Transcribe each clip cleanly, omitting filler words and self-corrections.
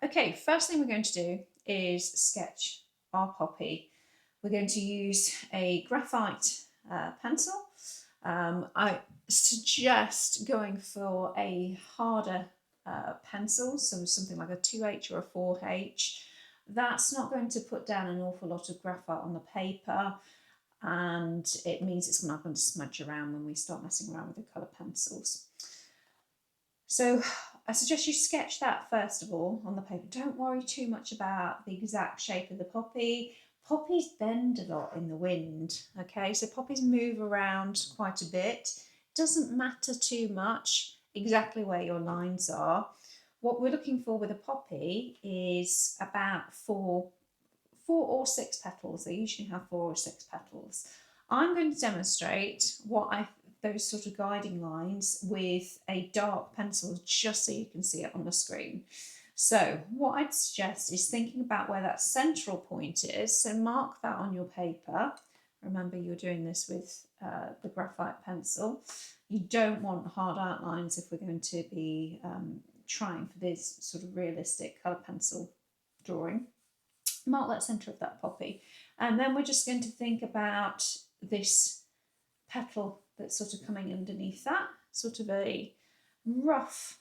Okay, first thing we're going to do is sketch our poppy. We're going to use a graphite pencil. I suggest going for a harder pencil, so something like a 2H or a 4H. That's not going to put down an awful lot of graphite on the paper, and it means it's not going to smudge around when we start messing around with the colour pencils. So I suggest you sketch that first of all on the paper. Don't worry too much about the exact shape of the poppy. Poppies bend a lot in the wind, okay? So poppies move around quite a bit. It doesn't matter too much exactly where your lines are. What we're looking for with a poppy is about four or six petals. They usually have 4 or 6 petals. I'm going to demonstrate those sort of guiding lines with a dark pencil just so you can see it on the screen. So what I'd suggest is thinking about where that central point is. So mark that on your paper. Remember, you're doing this with the graphite pencil. You don't want hard outlines if we're going to be trying for this sort of realistic colour pencil drawing. Mark that centre of that poppy. And then we're just going to think about this petal that's sort of coming underneath that, sort of a rough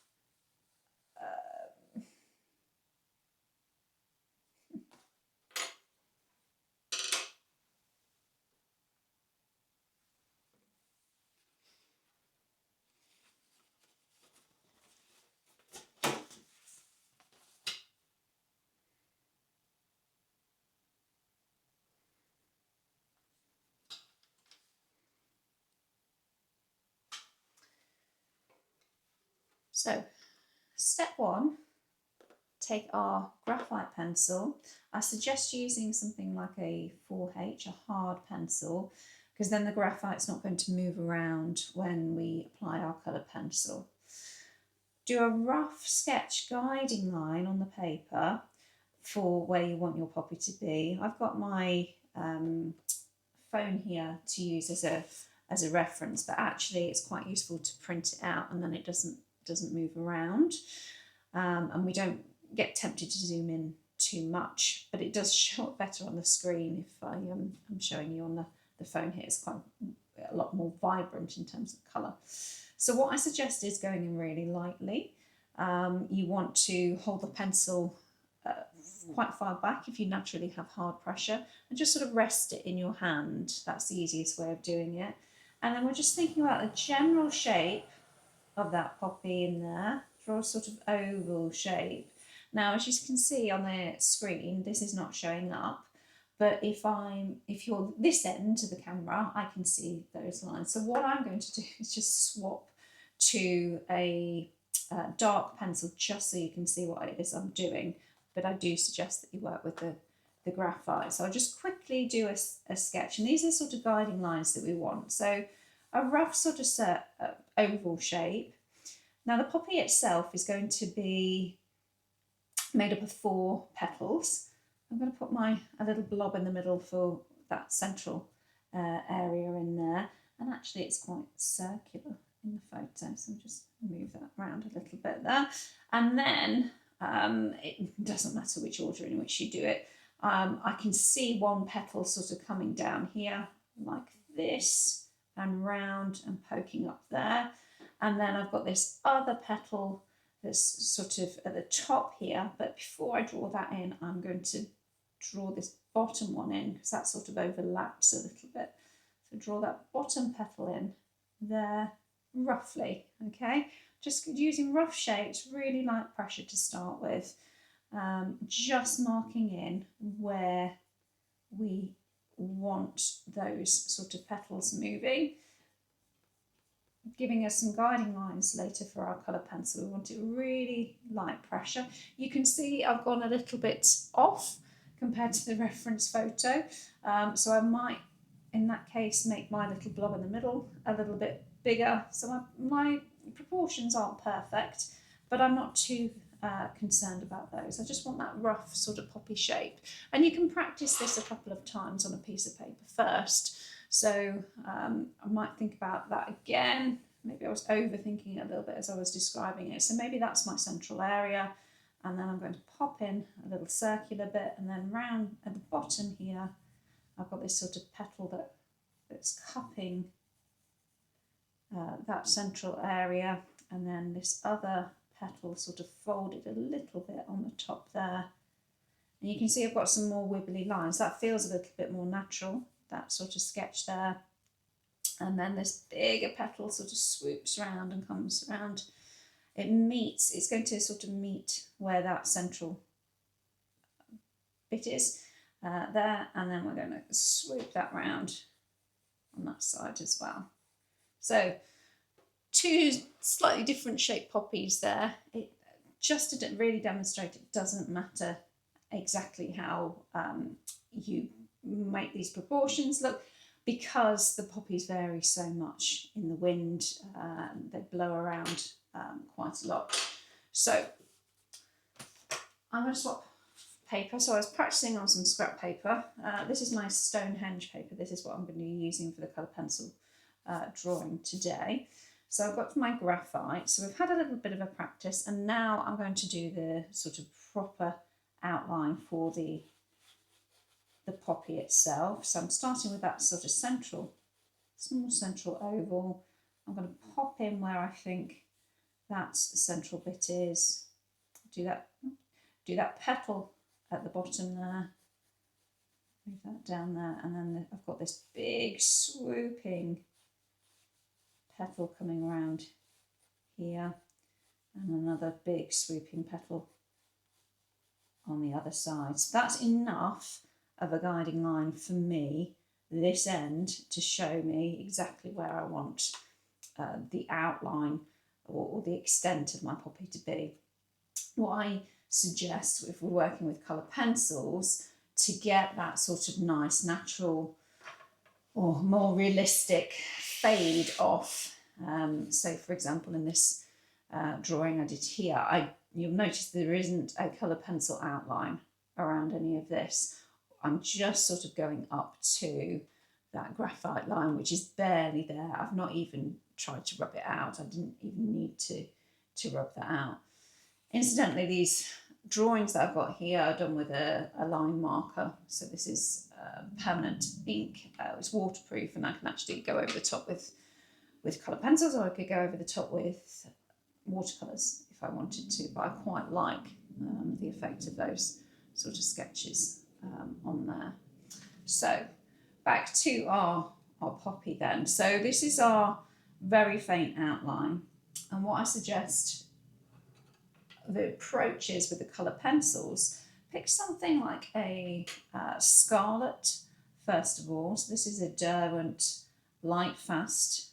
So step 1, take our graphite pencil. I suggest using something like a 4H, a hard pencil, because then the graphite's not going to move around when we apply our colour pencil. Do a rough sketch guiding line on the paper for where you want your poppy to be. I've got my phone here to use as a reference, but actually it's quite useful to print it out and then it doesn't move around, and we don't get tempted to zoom in too much, but it does show up better on the screen if I'm showing you on the phone here. It's quite a lot more vibrant in terms of colour. So what I suggest is going in really lightly. You want to hold the pencil quite far back if you naturally have hard pressure, and just sort of rest it in your hand. That's the easiest way of doing it. And then we're just thinking about the general shape of that poppy in there. Draw a sort of oval shape. Now, as you can see on the screen, this is not showing up, but if you're this end to the camera, I can see those lines. So what I'm going to do is just swap to a dark pencil just so you can see what it is I'm doing, but I do suggest that you work with the graphite. So I'll just quickly do a sketch, and these are sort of guiding lines that we want. So a rough sort of oval shape. Now the poppy itself is going to be made up of 4 petals. I'm going to put a little blob in the middle for that central area in there, and actually it's quite circular in the photo, so I'll just move that around a little bit there. And then it doesn't matter which order in which you do it. I can see one petal sort of coming down here like this and round and poking up there, and then I've got this other petal that's sort of at the top here, but before I draw that in, I'm going to draw this bottom one in because that sort of overlaps a little bit. So draw that bottom petal in there roughly, okay? Just using rough shapes, really light pressure to start with, just marking in where we want those sort of petals moving, giving us some guiding lines later for our colour pencil. We want it really light pressure. You can see I've gone a little bit off compared to the reference photo, so I might in that case make my little blob in the middle a little bit bigger. So my proportions aren't perfect, but I'm not too concerned about those. I just want that rough sort of poppy shape, and you can practice this a couple of times on a piece of paper first. So I might think about that again. Maybe I was overthinking it a little bit as I was describing it. So maybe that's my central area, and then I'm going to pop in a little circular bit, and then round at the bottom here I've got this sort of petal that's cupping that central area, and then this other petal sort of folded a little bit on the top there. And you can see I've got some more wibbly lines. That feels a little bit more natural, that sort of sketch there. And then this bigger petal sort of swoops around and comes around. It's going to sort of meet where that central bit is there, and then we're going to swoop that round on that side as well. So 2 slightly different shaped poppies there. It just to really demonstrate it doesn't matter exactly how you make these proportions look, because the poppies vary so much in the wind. They blow around quite a lot. So I'm going to swap paper. So I was practicing on some scrap paper. This is my Stonehenge paper. This is what I'm going to be using for the colour pencil drawing today. So I've got my graphite. So we've had a little bit of a practice, and now I'm going to do the sort of proper outline for the poppy itself. So I'm starting with that sort of small central oval. I'm going to pop in where I think that central bit is. Do that petal at the bottom there. Move that down there, and then I've got this big swooping petal coming around here, and another big swooping petal on the other side. So that's enough of a guiding line for me, this end, to show me exactly where I want the outline or the extent of my poppy to be. What I suggest, if we're working with colour pencils, to get that sort of nice natural or more realistic fade off. So for example, in this drawing I did here, you'll notice there isn't a colour pencil outline around any of this. I'm just sort of going up to that graphite line, which is barely there. I've not even tried to rub it out. I didn't even need to rub that out. Incidentally, these drawings that I've got here are done with a line marker. So this is permanent ink. It's waterproof, and I can actually go over the top with colour pencils, or I could go over the top with watercolours if I wanted to, but I quite like the effect of those sort of sketches on there. So back to our poppy then. So this is our very faint outline, and what I suggest the approach is with the colour pencils, pick something like a scarlet first of all. So this is a Derwent light fast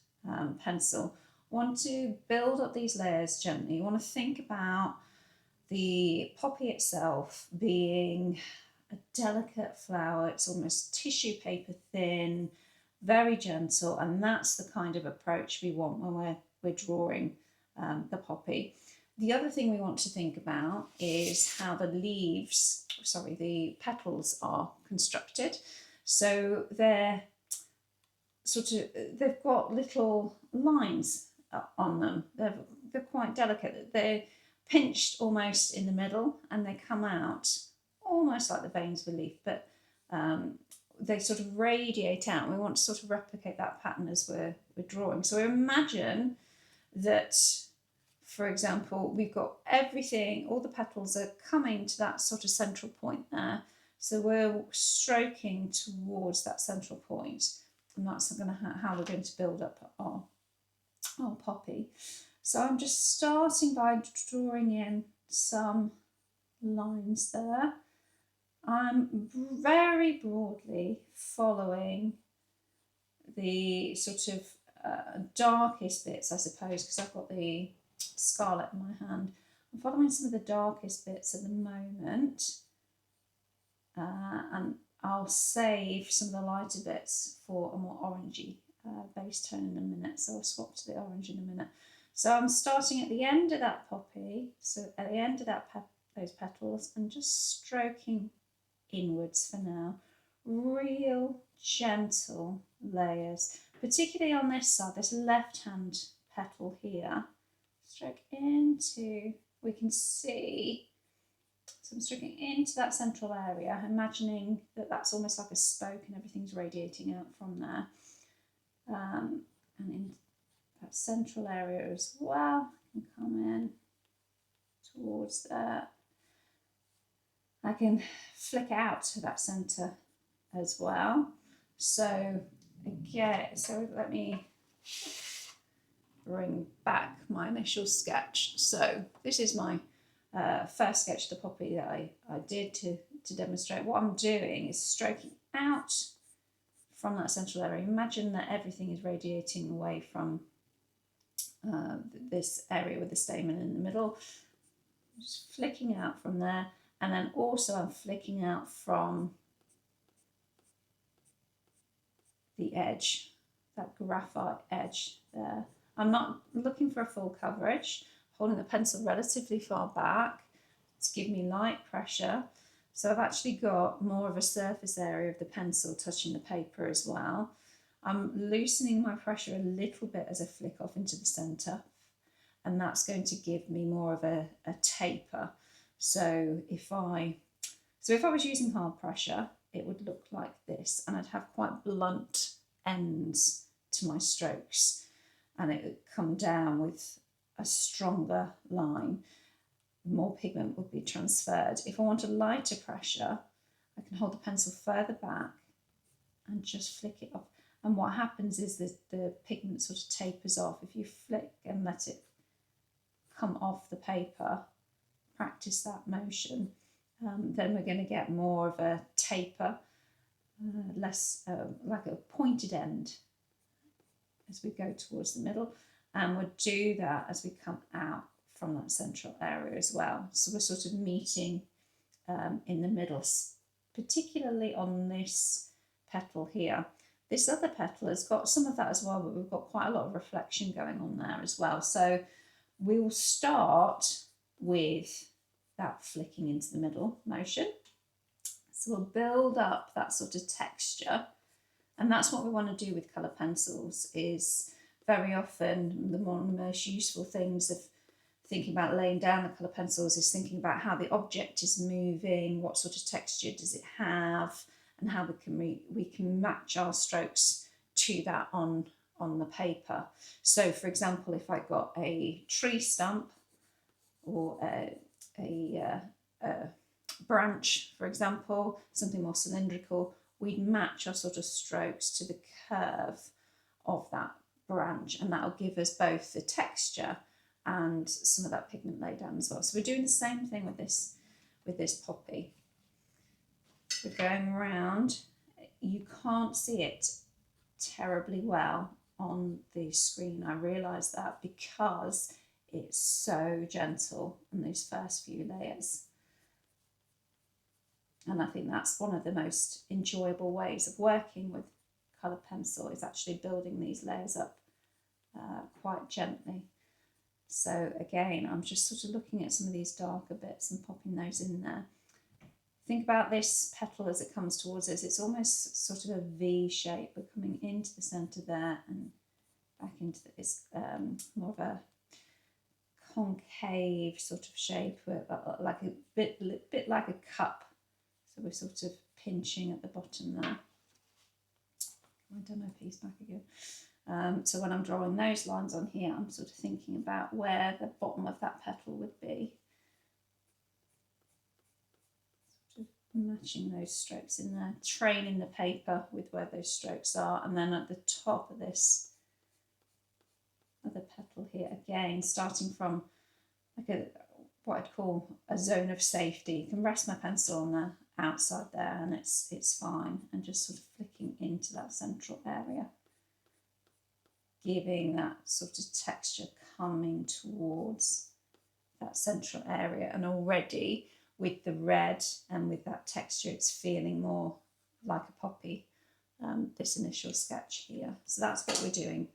pencil. Want to build up these layers gently. You want to think about the poppy itself being a delicate flower. It's almost tissue paper thin, very gentle, and that's the kind of approach we want when we're drawing the poppy. The other thing we want to think about is how the petals are constructed. So they've got little lines on them. They're quite delicate. They're pinched almost in the middle, and they come out almost like the veins of a leaf, but they sort of radiate out. We want to sort of replicate that pattern as we're drawing. So imagine that, for example, we've got everything, all the petals are coming to that sort of central point there. So we're stroking towards that central point, and that's how we're going to build up our poppy. So I'm just starting by drawing in some lines there. I'm very broadly following the sort of darkest bits, I suppose, because I've got the scarlet in my hand. I'm following some of the darkest bits at the moment, and I'll save some of the lighter bits for a more orangey base tone in a minute, so I'll swap to the orange in a minute. So I'm starting at the end of that poppy, so at the end of those petals, and just stroking inwards for now. Real gentle layers, particularly on this side, this left hand petal here. Stroke into, we can see So I'm stroking into that central area, imagining that that's almost like a spoke and everything's radiating out from there. And in that central area as well, I can come in towards there. I can flick out to that centre as well. So again, so let me bring back my initial sketch. So this is my first sketch of the poppy that I did to demonstrate. What I'm doing is stroking out from that central area. Imagine that everything is radiating away from this area with the stamen in the middle. Just flicking out from there, and then also I'm flicking out from the edge, that graphite edge there. I'm not looking for a full coverage, holding the pencil relatively far back to give me light pressure. So I've actually got more of a surface area of the pencil touching the paper as well. I'm loosening my pressure a little bit as I flick off into the centre, and that's going to give me more of a taper. So if I was using hard pressure, it would look like this, and I'd have quite blunt ends to my strokes, and it would come down with a stronger line. More pigment would be transferred. If I want a lighter pressure, I can hold the pencil further back and just flick it off. And what happens is the pigment sort of tapers off. If you flick and let it come off the paper, practice that motion, then we're going to get more of a taper, less like a pointed end as we go towards the middle. And we'll do that as we come out from that central area as well. So we're sort of meeting in the middle, particularly on this petal here. This other petal has got some of that as well, but we've got quite a lot of reflection going on there as well. So we'll start with that flicking into the middle motion. So we'll build up that sort of texture, and that's what we want to do with colour pencils. Is very often one of the most useful things of thinking about laying down the colour pencils is thinking about how the object is moving, what sort of texture does it have, and how we can match our strokes to that on the paper. So for example, if I got a tree stump or a branch, for example, something more cylindrical, we'd match our sort of strokes to the curve of that branch, and that'll give us both the texture and some of that pigment laid down as well. So we're doing the same thing with this poppy. We're going around. You can't see it terribly well on the screen. I realise that because it's so gentle in those first few layers. And I think that's one of the most enjoyable ways of working with colour pencil, is actually building these layers up quite gently. So again, I'm just sort of looking at some of these darker bits and popping those in there. Think about this petal as it comes towards us. It's almost sort of a V shape. We're coming into the centre there and back into this more of a concave sort of shape, like a bit like a cup. So we're sort of pinching at the bottom there. My demo piece back again. So when I'm drawing those lines on here, I'm sort of thinking about where the bottom of that petal would be. Sort of matching those strokes in there, training the paper with where those strokes are, and then at the top of this other petal here, again, starting from like what I'd call a zone of safety. You can rest my pencil on the outside there and it's fine, and just sort of flicking into that central area, giving that sort of texture coming towards that central area. And already with the red and with that texture, it's feeling more like a poppy, this initial sketch here. So that's what we're doing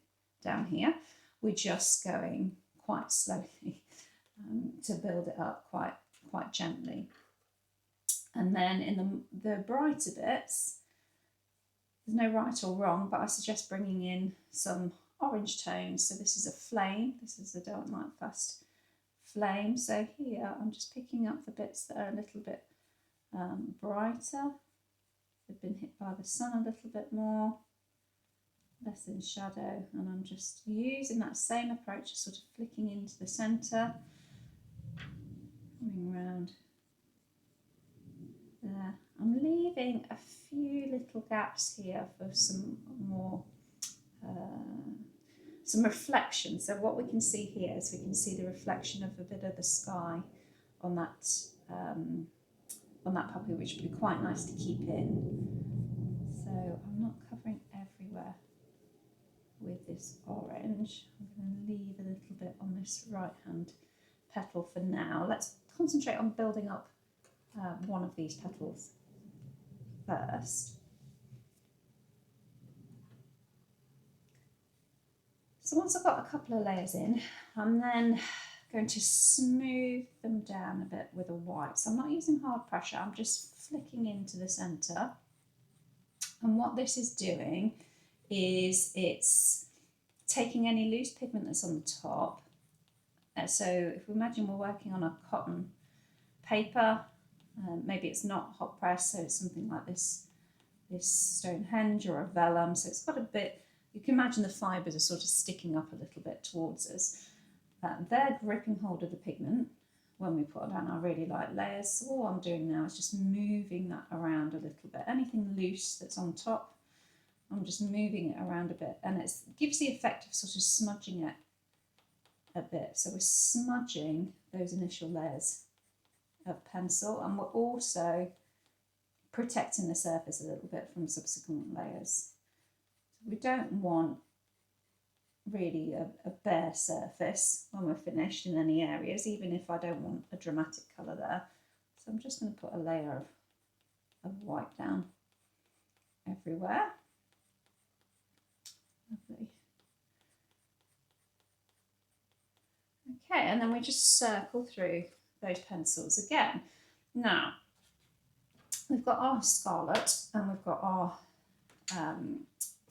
down here. We're just going quite slowly to build it up quite gently. And then in the brighter bits, there's no right or wrong, but I suggest bringing in some orange tones. So this is a flame. This is the Don't Light Fast flame. So here I'm just picking up the bits that are a little bit brighter. They've been hit by the sun a little bit more, less in shadow, and I'm just using that same approach of sort of flicking into the centre, coming round there. I'm leaving a few little gaps here for some more some reflection. So what we can see here is we can see the reflection of a bit of the sky on that puppy, which would be quite nice to keep in. So I'm not covering everywhere with this orange. I'm going to leave a little bit on this right hand petal for now. Let's concentrate on building up one of these petals first. So once I've got a couple of layers in, I'm then going to smooth them down a bit with a white. So I'm not using hard pressure, I'm just flicking into the centre. And what this is doing is it's taking any loose pigment that's on the top. So if we imagine we're working on a cotton paper, maybe it's not hot press, so it's something like this Stonehenge or a vellum. So it's got a bit, you can imagine the fibres are sort of sticking up a little bit towards us. They're gripping hold of the pigment when we put down our really light layers. So all I'm doing now is just moving that around a little bit. Anything loose that's on top, I'm just moving it around a bit, and it gives the effect of sort of smudging it a bit. So we're smudging those initial layers of pencil, and we're also protecting the surface a little bit from subsequent layers. So we don't want really a bare surface when we're finished in any areas, even if I don't want a dramatic colour there. So I'm just going to put a layer of white down everywhere. Lovely. Okay, and then we just circle through those pencils again. Now, we've got our scarlet and we've got our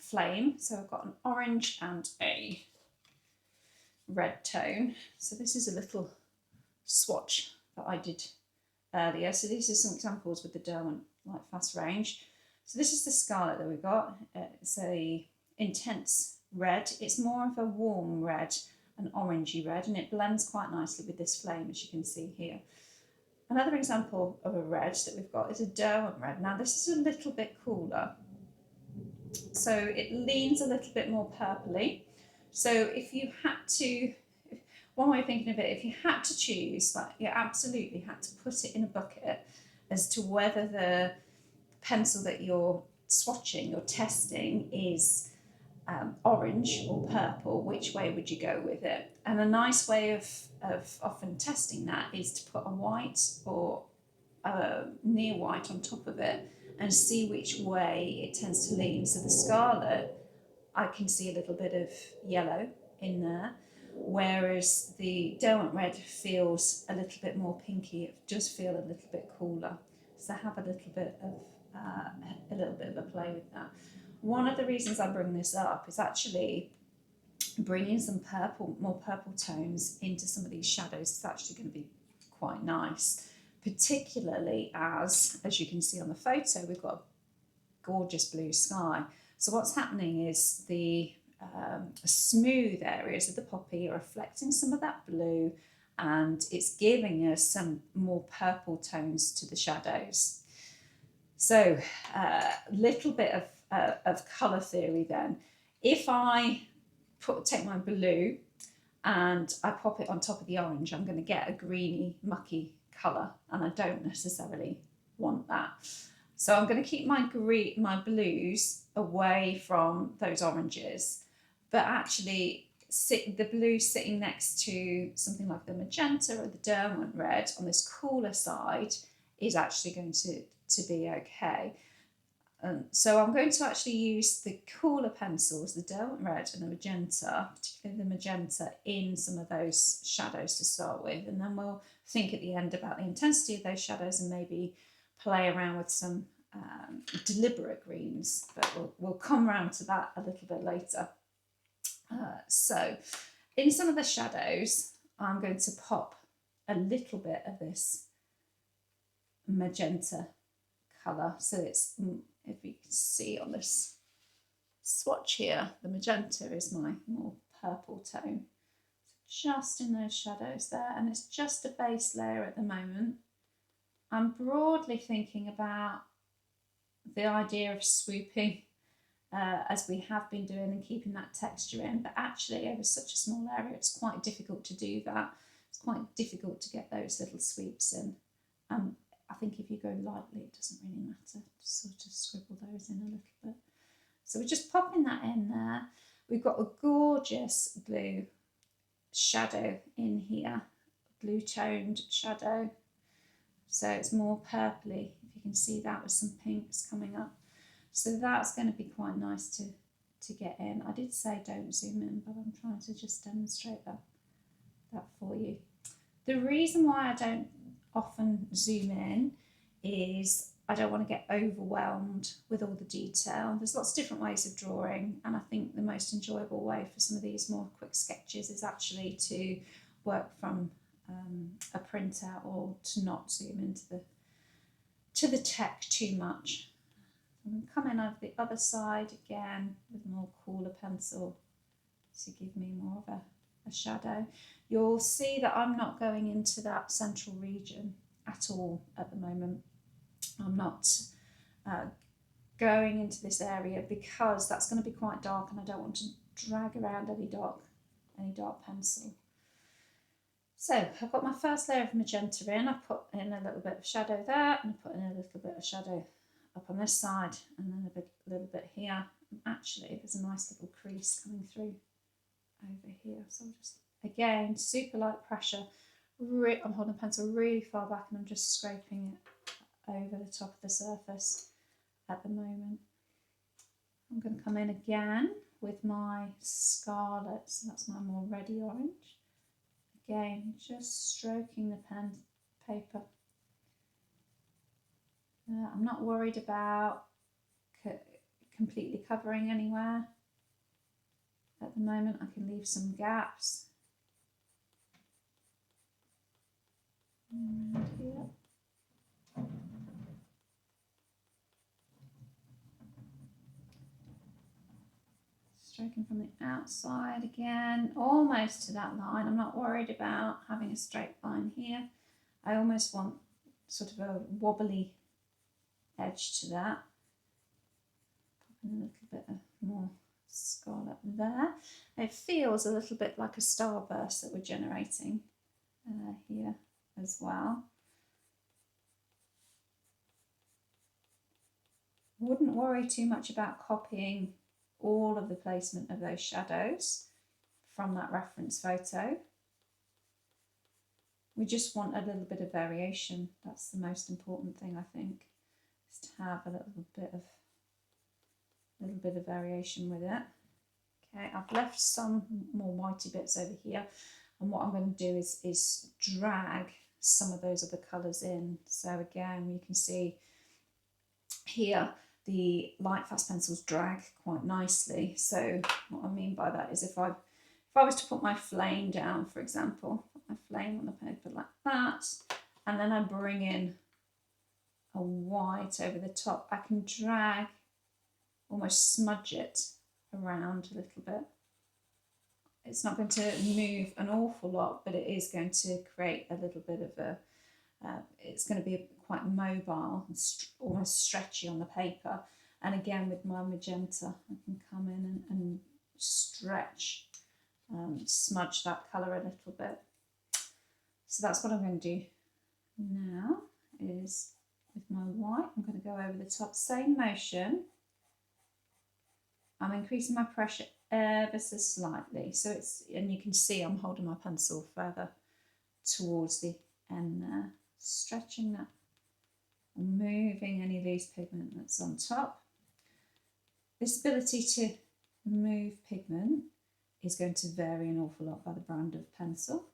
flame. So I've got an orange and a red tone. So this is a little swatch that I did earlier. So these are some examples with the Derwent Light Fast range. So this is the scarlet that we've got. It's a intense red. It's more of a warm red, an orangey red, and it blends quite nicely with this flame, as you can see here. Another example of a red that we've got is a Derwent red. Now this is a little bit cooler, so it leans a little bit more purpley. So if you had to, one way of thinking of it, if you had to choose, like you absolutely had to put it in a bucket as to whether the pencil that you're swatching or testing is orange or purple, which way would you go with it? And a nice way of often testing that is to put a white or near white on top of it and see which way it tends to lean. So the scarlet, I can see a little bit of yellow in there, whereas the Derwent red feels a little bit more pinky. It does feel a little bit cooler. So have a little bit of a play with that. One of the reasons I bring this up is actually bringing some more purple tones into some of these shadows. It's actually going to be quite nice, particularly as you can see on the photo, we've got a gorgeous blue sky. So what's happening is the smooth areas of the poppy are reflecting some of that blue, and it's giving us some more purple tones to the shadows. So a little bit of colour theory then. If I take my blue and I pop it on top of the orange, I'm going to get a greeny, mucky colour, and I don't necessarily want that. So I'm going to keep my blues away from those oranges, but actually the blue sitting next to something like the magenta or the Derwent red on this cooler side is actually going to be okay. So I'm going to actually use the cooler pencils, the Derwent red and the magenta, particularly the magenta, in some of those shadows to start with, and then we'll think at the end about the intensity of those shadows and maybe play around with some deliberate greens, but we'll come around to that a little bit later. So in some of the shadows, I'm going to pop a little bit of this magenta colour. So it's, if you can see on this swatch here, the magenta is my more purple tone. So just in those shadows there, and it's just a base layer at the moment. I'm broadly thinking about the idea of swooping as we have been doing and keeping that texture in, but actually over such a small area it's quite difficult to do that. It's quite difficult to get those little sweeps in. I think if you go lightly it doesn't really matter, just sort of scribble those in a little bit. So we're just popping that in there. We've got a gorgeous blue shadow in here, blue toned shadow, so it's more purpley, if you can see that, with some pinks coming up. So that's going to be quite nice to get in. I did say don't zoom in, but I'm trying to just demonstrate that for you. The reason why I don't often zoom in is I don't want to get overwhelmed with all the detail. There's lots of different ways of drawing, and I think the most enjoyable way for some of these more quick sketches is actually to work from a printout, or to not zoom into the tech too much. I'm coming over the other side again with a more cooler pencil to give me more of a shadow. You'll see that I'm not going into that central region at all at the moment. I'm not going into this area because that's going to be quite dark, and I don't want to drag around any dark pencil. So I've got my first layer of magenta in. I put in a little bit of shadow there, and I put in a little bit of shadow up on this side, and then a little bit here. And actually, there's a nice little crease coming through over here. So I'll just, again, super light pressure. I'm holding the pencil really far back, and I'm just scraping it over the top of the surface at the moment. I'm going to come in again with my scarlet, so that's my more reddy orange. Again, just stroking the paper. I'm not worried about completely covering anywhere. At the moment I can leave some gaps. Around here. Stroking from the outside again, almost to that line. I'm not worried about having a straight line here. I almost want sort of a wobbly edge to that. Put in a little bit of more scarlet there. It feels a little bit like a starburst that we're generating here as well. Wouldn't worry too much about copying all of the placement of those shadows from that reference photo. We just want a little bit of variation. That's the most important thing, I think, is to have a little bit of variation with it. Okay, I've left some more whitey bits over here, and what I'm going to do is drag some of those other colours in. So again, you can see here the light fast pencils drag quite nicely. So what I mean by that is if I was to put my flame down, for example, put my flame on the paper like that, and then I bring in a white over the top, I can drag, almost smudge it around a little bit. It's not going to move an awful lot, but it is going to create a little bit of a, it's going to be quite mobile and almost stretchy on the paper. And again, with my magenta, I can come in and stretch, smudge that colour a little bit. So that's what I'm going to do now, is with my white, I'm going to go over the top, same motion. I'm increasing my pressure ever so slightly. So it's, and you can see I'm holding my pencil further towards the end there, stretching that, moving any loose pigment that's on top. This ability to move pigment is going to vary an awful lot by the brand of pencil.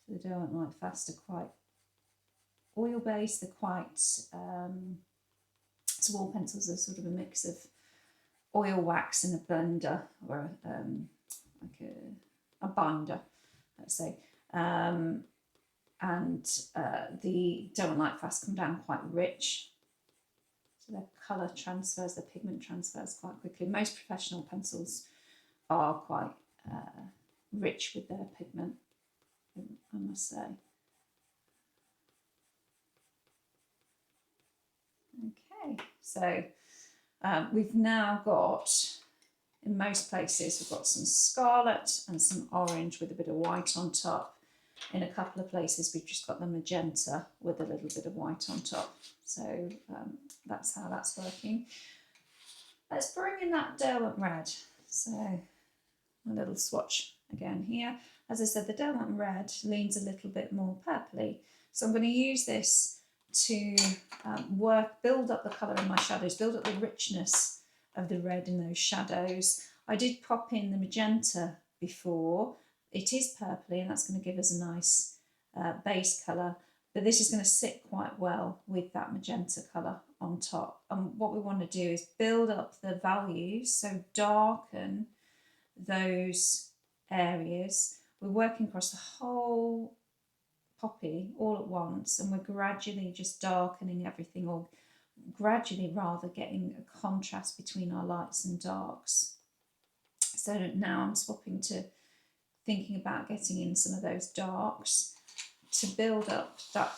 So the Derwent Light Fast are quite oil-based, they're quite, so all pencils are sort of a mix of oil wax in a blender, or like a binder, let's say. and the don't like fast come down quite rich. So their colour transfers, the pigment transfers quite quickly. Most professional pencils are quite rich with their pigment, I must say. Okay, so we've now got, in most places, we've got some scarlet and some orange with a bit of white on top. In a couple of places, we've just got the magenta with a little bit of white on top. So that's how that's working. Let's bring in that Derwent red. So a little swatch again here. As I said, the Derwent red leans a little bit more purpley. So I'm going to use this to build up the colour in my shadows, build up the richness of the red in those shadows. I did pop in the magenta before. It is purpley, and that's going to give us a nice base colour, but this is going to sit quite well with that magenta colour on top. And what we want to do is build up the values, so darken those areas. We're working across the whole poppy all at once, and we're gradually just darkening everything, or gradually rather getting a contrast between our lights and darks. So now I'm swapping to thinking about getting in some of those darks to build up that,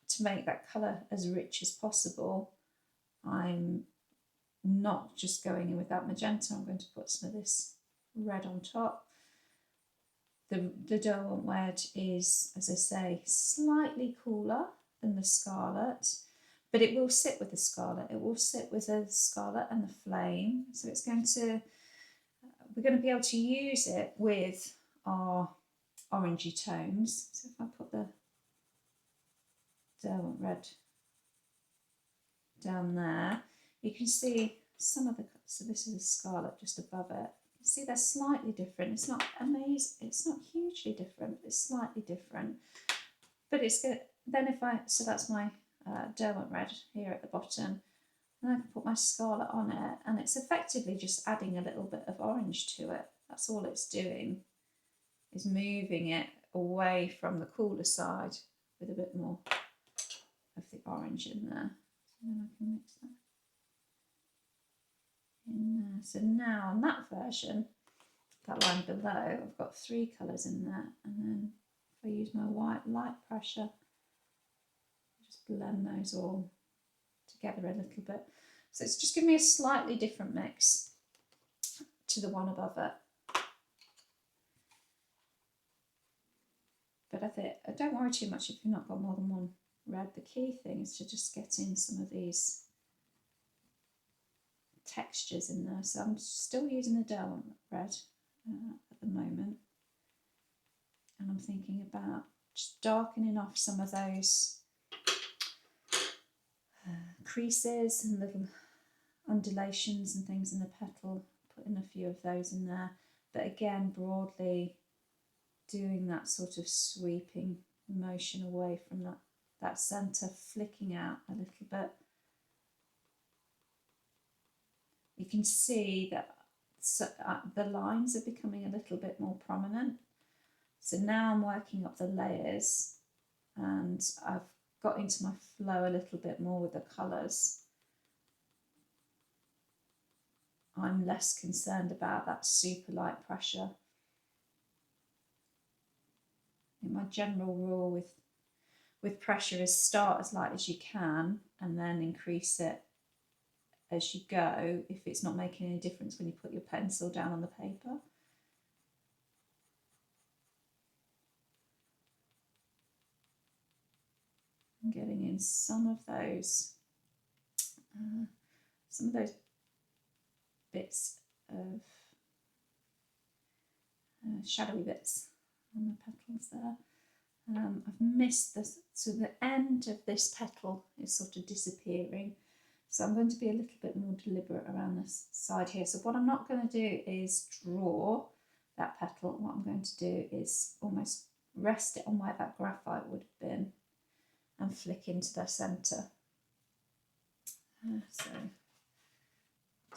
to make that colour as rich as possible. I'm not just going in with that magenta, I'm going to put some of this red on top. The Derwent red is, as I say, slightly cooler than the scarlet, but it will sit with the scarlet. It will sit with the scarlet and the flame. So it's going to, we're going to be able to use it with our orangey tones. So if I put the Derwent red down there, you can see some of the, so this is the scarlet just above it. You see they're slightly different. It's not amazing, it's not hugely different, it's slightly different. But it's good. Then if I, so that's my Derwent red here at the bottom, and I can put my scarlet on it, and it's effectively just adding a little bit of orange to it. That's all it's doing, is moving it away from the cooler side with a bit more of the orange in there. So then I can mix that in there. So now on that version, that line below, I've got 3 colours in there, and then if I use my white light pressure, just blend those all together a little bit. So it's just giving me a slightly different mix to the one above it. But I think, don't worry too much if you've not got more than one red. The key thing is to just get in some of these textures in there. So I'm still using the Derwent red at the moment, and I'm thinking about just darkening off some of those creases and little undulations and things in the petal, putting a few of those in there, but again broadly doing that sort of sweeping motion away from that centre, flicking out a little bit. You can see that the lines are becoming a little bit more prominent. So now I'm working up the layers, and I've got into my flow a little bit more with the colours. I'm less concerned about that super light pressure. My general rule with pressure is start as light as you can and then increase it as you go if it's not making any difference when you put your pencil down on the paper. I'm getting in some of those bits of shadowy bits on the petals there. I've missed this, so the end of this petal is sort of disappearing. So I'm going to be a little bit more deliberate around this side here. So what I'm not going to do is draw that petal. What I'm going to do is almost rest it on where that graphite would have been and flick into the centre. So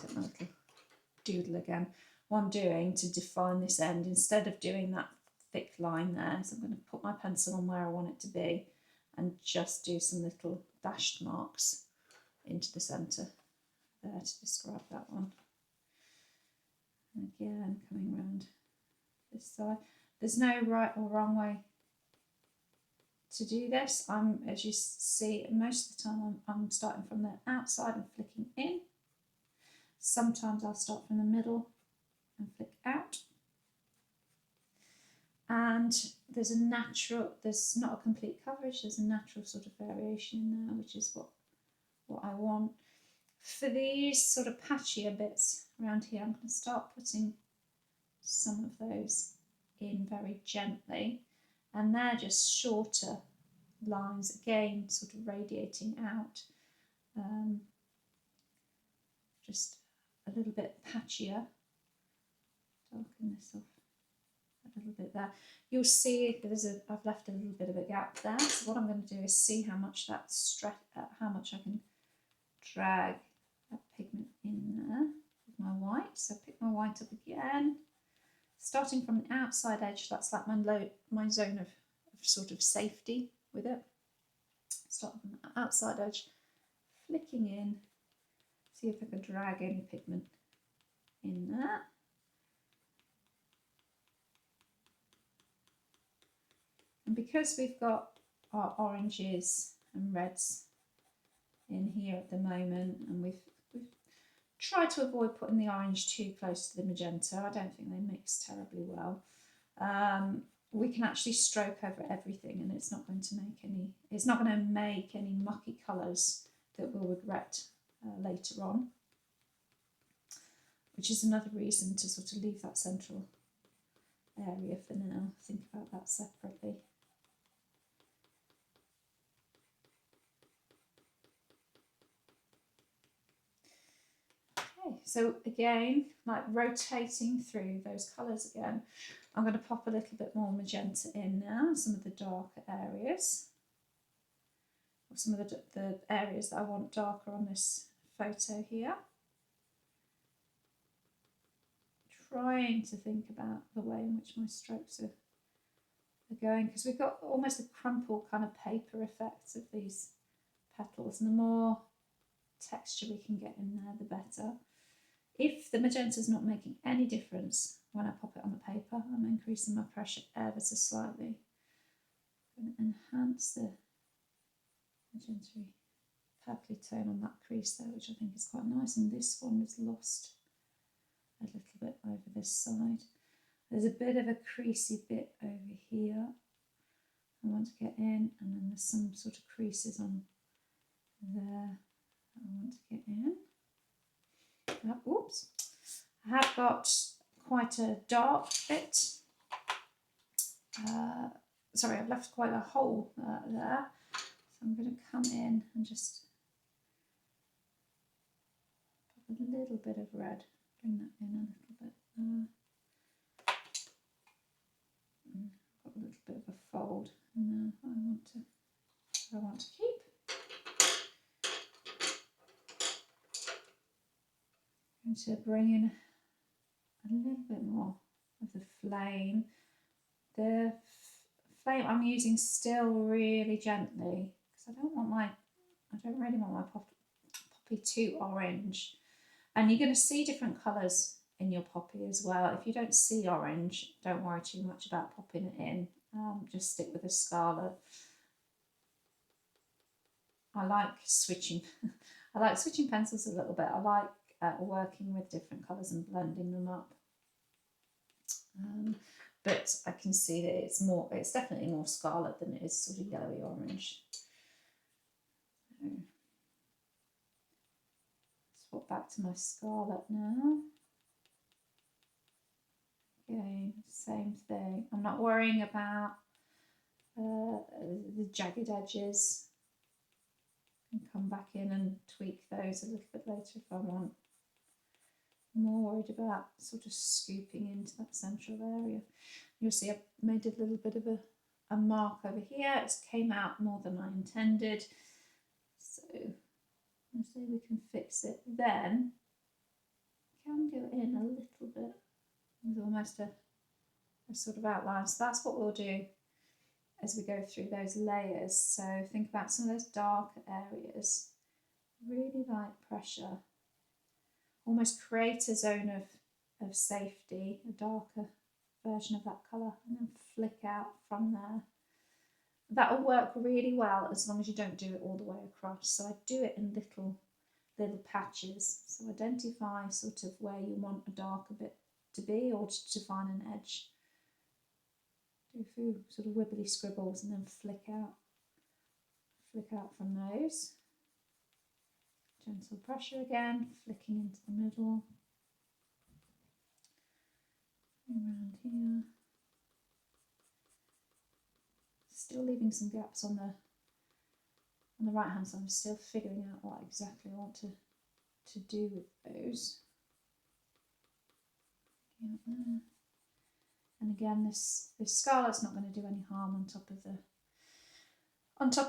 take my little doodle again. What I'm doing to define this end, instead of doing that thick line there. So I'm going to put my pencil on where I want it to be and just do some little dashed marks into the centre there to describe that one. And again, coming around this side. There's no right or wrong way to do this. As you see, most of the time I'm starting from the outside and flicking in. Sometimes I'll start from the middle and flick out. And there's not a complete coverage, there's a natural sort of variation in there, which is what I want. For these sort of patchier bits around here, I'm going to start putting some of those in very gently, and they're just shorter lines, again sort of radiating out, just a little bit patchier. Darken this off a little bit there. You'll see I've left a little bit of a gap there. So what I'm going to do is see how much how much I can drag that pigment in there with my white. So pick my white up again, starting from the outside edge. That's like my zone of sort of safety with it. Starting from the outside edge, flicking in, see if I can drag any pigment in there. And because we've got our oranges and reds in here at the moment, and we've tried to avoid putting the orange too close to the magenta, I don't think they mix terribly well. We can actually stroke over everything, and it's not going to make any mucky colours that we'll regret later on, which is another reason to sort of leave that central area for now. Think about that separately. Okay, so again, like rotating through those colours again, I'm going to pop a little bit more magenta in now, some of the darker areas, or some of the areas that I want darker on this photo here. Trying to think about the way in which my strokes are going, because we've got almost a crumple kind of paper effect of these petals, and the more texture we can get in there, the better. If the magenta is not making any difference when I pop it on the paper, I'm increasing my pressure ever so slightly. I'm going to enhance the magenta purpley tone on that crease there, which I think is quite nice, and this one is lost a little bit over this side. There's a bit of a creasy bit over here I want to get in, and then there's some sort of creases on there I want to get in. Oops, I have got quite a dark bit. Sorry, I've left quite a hole there. So I'm going to come in and just put a little bit of red. Bring that in a little bit. Got a little bit of a fold in there I want to keep. I'm going to bring in a little bit more of the flame. The flame I'm using still really gently, because I don't really want my poppy too orange. And you're going to see different colours in your poppy as well. If you don't see orange, don't worry too much about popping it in. Just stick with the scarlet. I like switching. I like switching pencils a little bit. I like working with different colours and blending them up. But I can see that it's definitely more scarlet than it is sort of yellowy orange. So, swap back to my scarlet now. Again, same thing. I'm not worrying about the jagged edges. I can come back in and tweak those a little bit later if I want. I'm more worried about sort of scooping into that central area. You'll see I've made a little bit of a mark over here. It came out more than I intended. So let's see if we can fix it. Then can go in a little bit with almost a sort of outline. So that's what we'll do as we go through those layers. So think about some of those darker areas, really light pressure, almost create a zone of safety, a darker version of that colour, and then flick out from there. That will work really well as long as you don't do it all the way across. So I do it in little patches. So identify sort of where you want a darker bit to be, or to find an edge. Do a few sort of wibbly scribbles and then flick out from those. Gentle pressure again, flicking into the middle. Around here. Still leaving some gaps on the right hand side. I'm still figuring out what exactly I want to do with those. Yeah, there. And again, this scarlet's not going to do any harm on top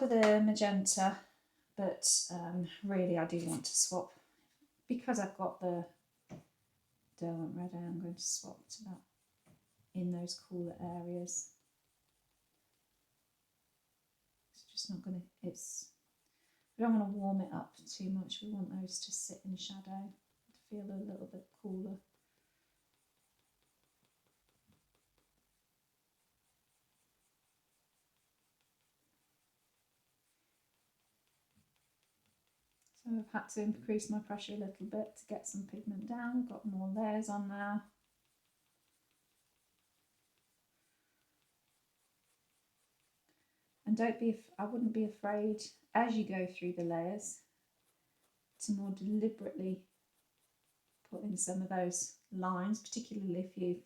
of the magenta, but really I do want to swap, because I've got the derwent red. I am going to swap to that in those cooler areas. It's just not going to. We don't want to warm it up too much. We want those to sit in shadow, to feel a little bit cooler. So I've had to increase my pressure a little bit to get some pigment down. Got more layers on now. And I wouldn't be afraid as you go through the layers to more deliberately put in some of those lines, particularly if you've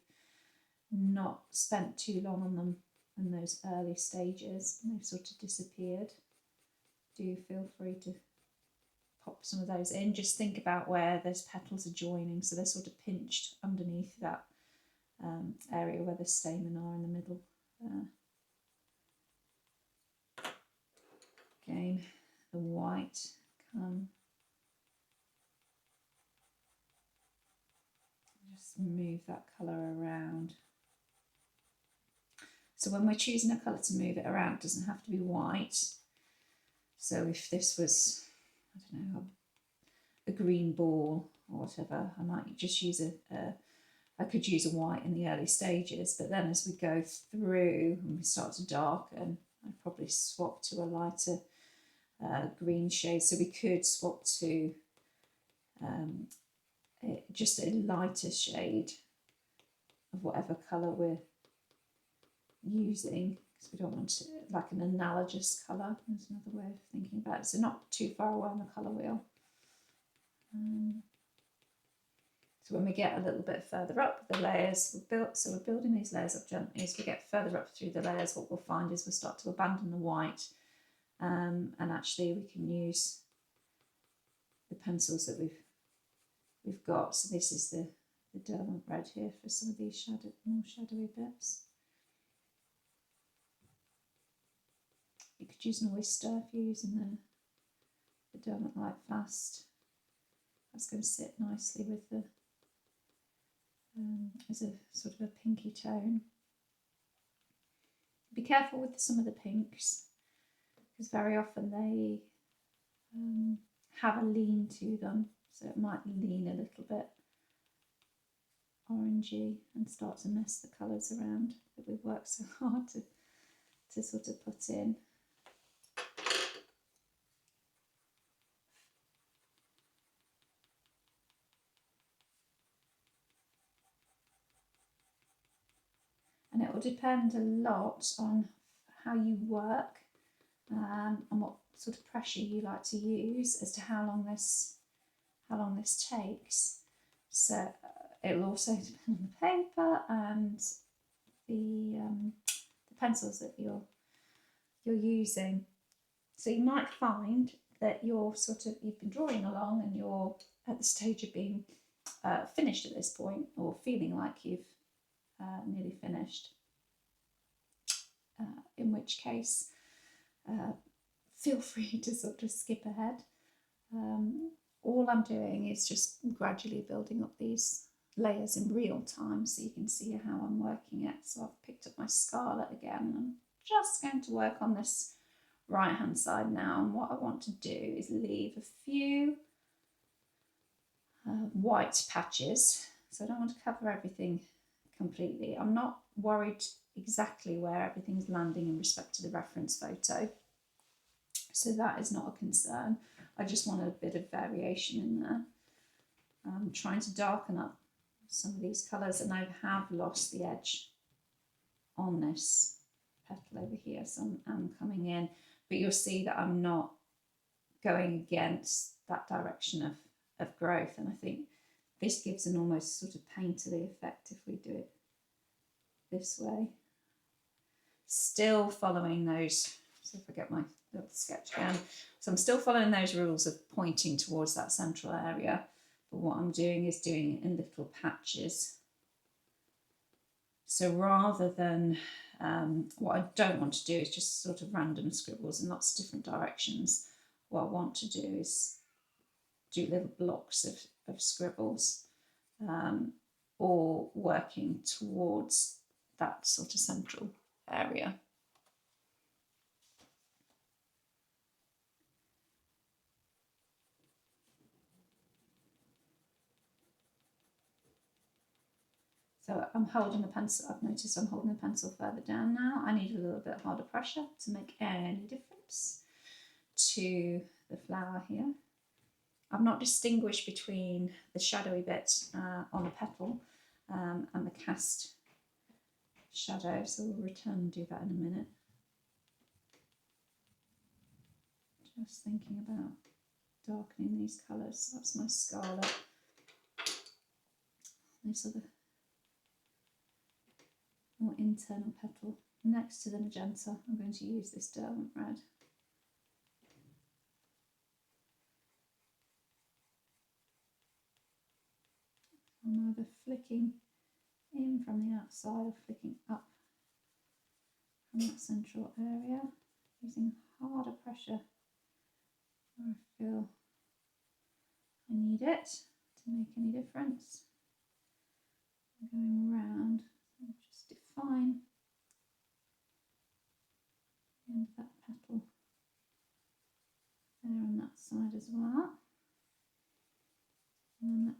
not spent too long on them in those early stages and they've sort of disappeared. Do feel free to pop some of those in. Just think about where those petals are joining, so they're sort of pinched underneath that area where the stamen are in the middle. Again, the white come. Just move that colour around. So when we're choosing a colour to move it around, it doesn't have to be white. So if this was, I don't know, a green ball or whatever, I might just use I could use a white in the early stages, but then as we go through and we start to darken, I'd probably swap to a lighter green shade. So we could swap to just a lighter shade of whatever colour we're using, because we don't want to, like an analogous colour. There's another way of thinking about it. So not too far away on the colour wheel. So when we get a little bit further up the layers, we're building these layers up gently. As we get further up through the layers, what we'll find is we'll start to abandon the white, and actually we can use the pencils that we've got. So this is the derwent red here for some of these more shadowy bits. You could use an oyster if you're using the derwent light fast. That's going to sit nicely with the as a sort of a pinky tone. Be careful with some of the pinks, because very often they have a lean to them, so it might lean a little bit orangey and start to mess the colours around that we've worked so hard to sort of put in. And it will depend a lot on how you work and what sort of pressure you like to use as to how long this takes. So it will also depend on the paper and the pencils that you're using. So you might find that you've been drawing along and you're at the stage of being finished at this point, or feeling like you've nearly finished, in which case feel free to sort of skip ahead. All I'm doing is just gradually building up these layers in real time so you can see how I'm working it. So I've picked up my scarlet again and I'm just going to work on this right hand side now, and what I want to do is leave a few white patches, so I don't want to cover everything completely. I'm not worried exactly where everything's landing in respect to the reference photo, so that is not a concern. I just want a bit of variation in there. I'm trying to darken up some of these colours, and I have lost the edge on this petal over here, so I'm coming in, but you'll see that I'm not going against that direction of growth, and I think this gives an almost sort of painterly effect if we do it this way. Still following those, so if I get my little sketch again, so I'm still following those rules of pointing towards that central area, but what I'm doing is doing it in little patches. So rather than, what I don't want to do is just sort of random scribbles in lots of different directions. What I want to do is do little blocks of scribbles, or working towards that sort of central area. So I'm holding the pencil, I've noticed I'm holding the pencil further down now. I need a little bit harder pressure to make any difference to the flower here. I've not distinguished between the shadowy bit on the petal and the cast shadow, so we'll return and do that in a minute. Just thinking about darkening these colours. That's my scarlet. These are the more internal petal. Next to the magenta, I'm going to use this derwent red. I'm either flicking in from the outside or flicking up from that central area, using harder pressure where I feel I need it to make any difference. I'm going round, so just define the end of that petal there on that side as well. And then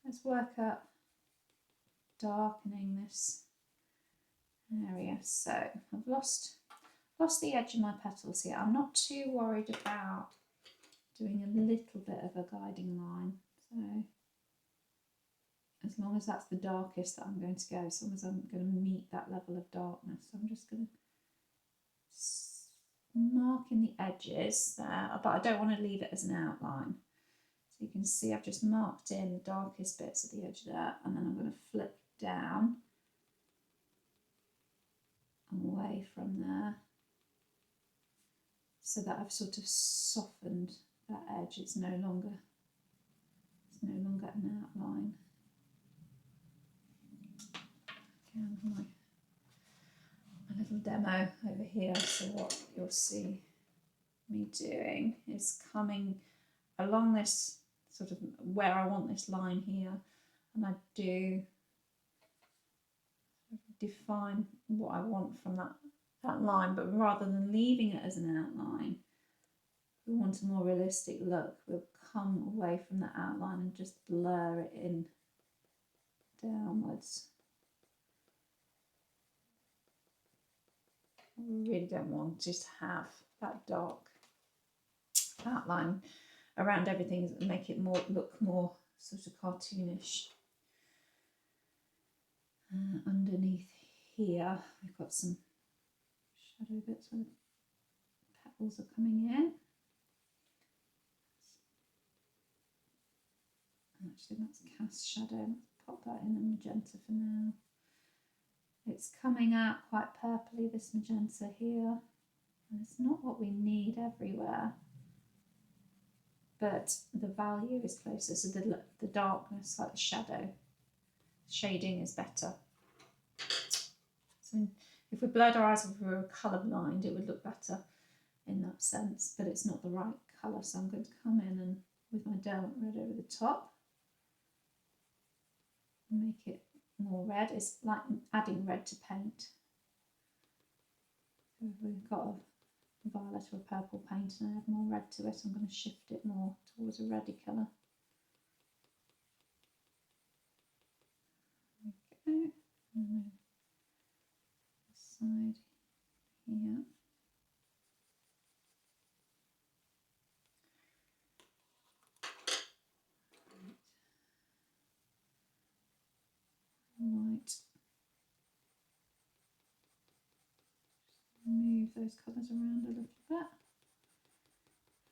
let's work up darkening this area. So I've lost the edge of my petals here. I'm not too worried about doing a little bit of a guiding line. So as long as that's the darkest that I'm going to go, as long as I'm going to meet that level of darkness, I'm just going to mark in the edges there, but I don't want to leave it as an outline. So you can see I've just marked in the darkest bits of the edge there, and then I'm going to flip down away from there so that I've sort of softened that edge. It's no longer an outline. Again, my little demo over here. So what you'll see me doing is coming along this sort of where I want this line here, and I do define what I want from that line, but rather than leaving it as an outline, we want a more realistic look. We'll come away from the outline and just blur it in downwards. We really don't want just to have that dark outline around everything and make it look more sort of cartoonish. Underneath here we've got some shadow bits where the petals are coming in. Actually, that's cast shadow. Let's pop that in the magenta for now. It's coming out quite purpley, this magenta here, and it's not what we need everywhere, but the value is closer, so the darkness, like the shadow, shading is better. So if we blurred our eyes, if we were colour blind, it would look better in that sense, but it's not the right colour, so I'm going to come in and with my derwent red over the top. make it more red. It's like adding red to paint. So if we've got a violet or a purple paint and I add more red to it, I'm going to shift it more towards a reddy colour. Okay, and then this side here. Right. Move those colours around a little bit.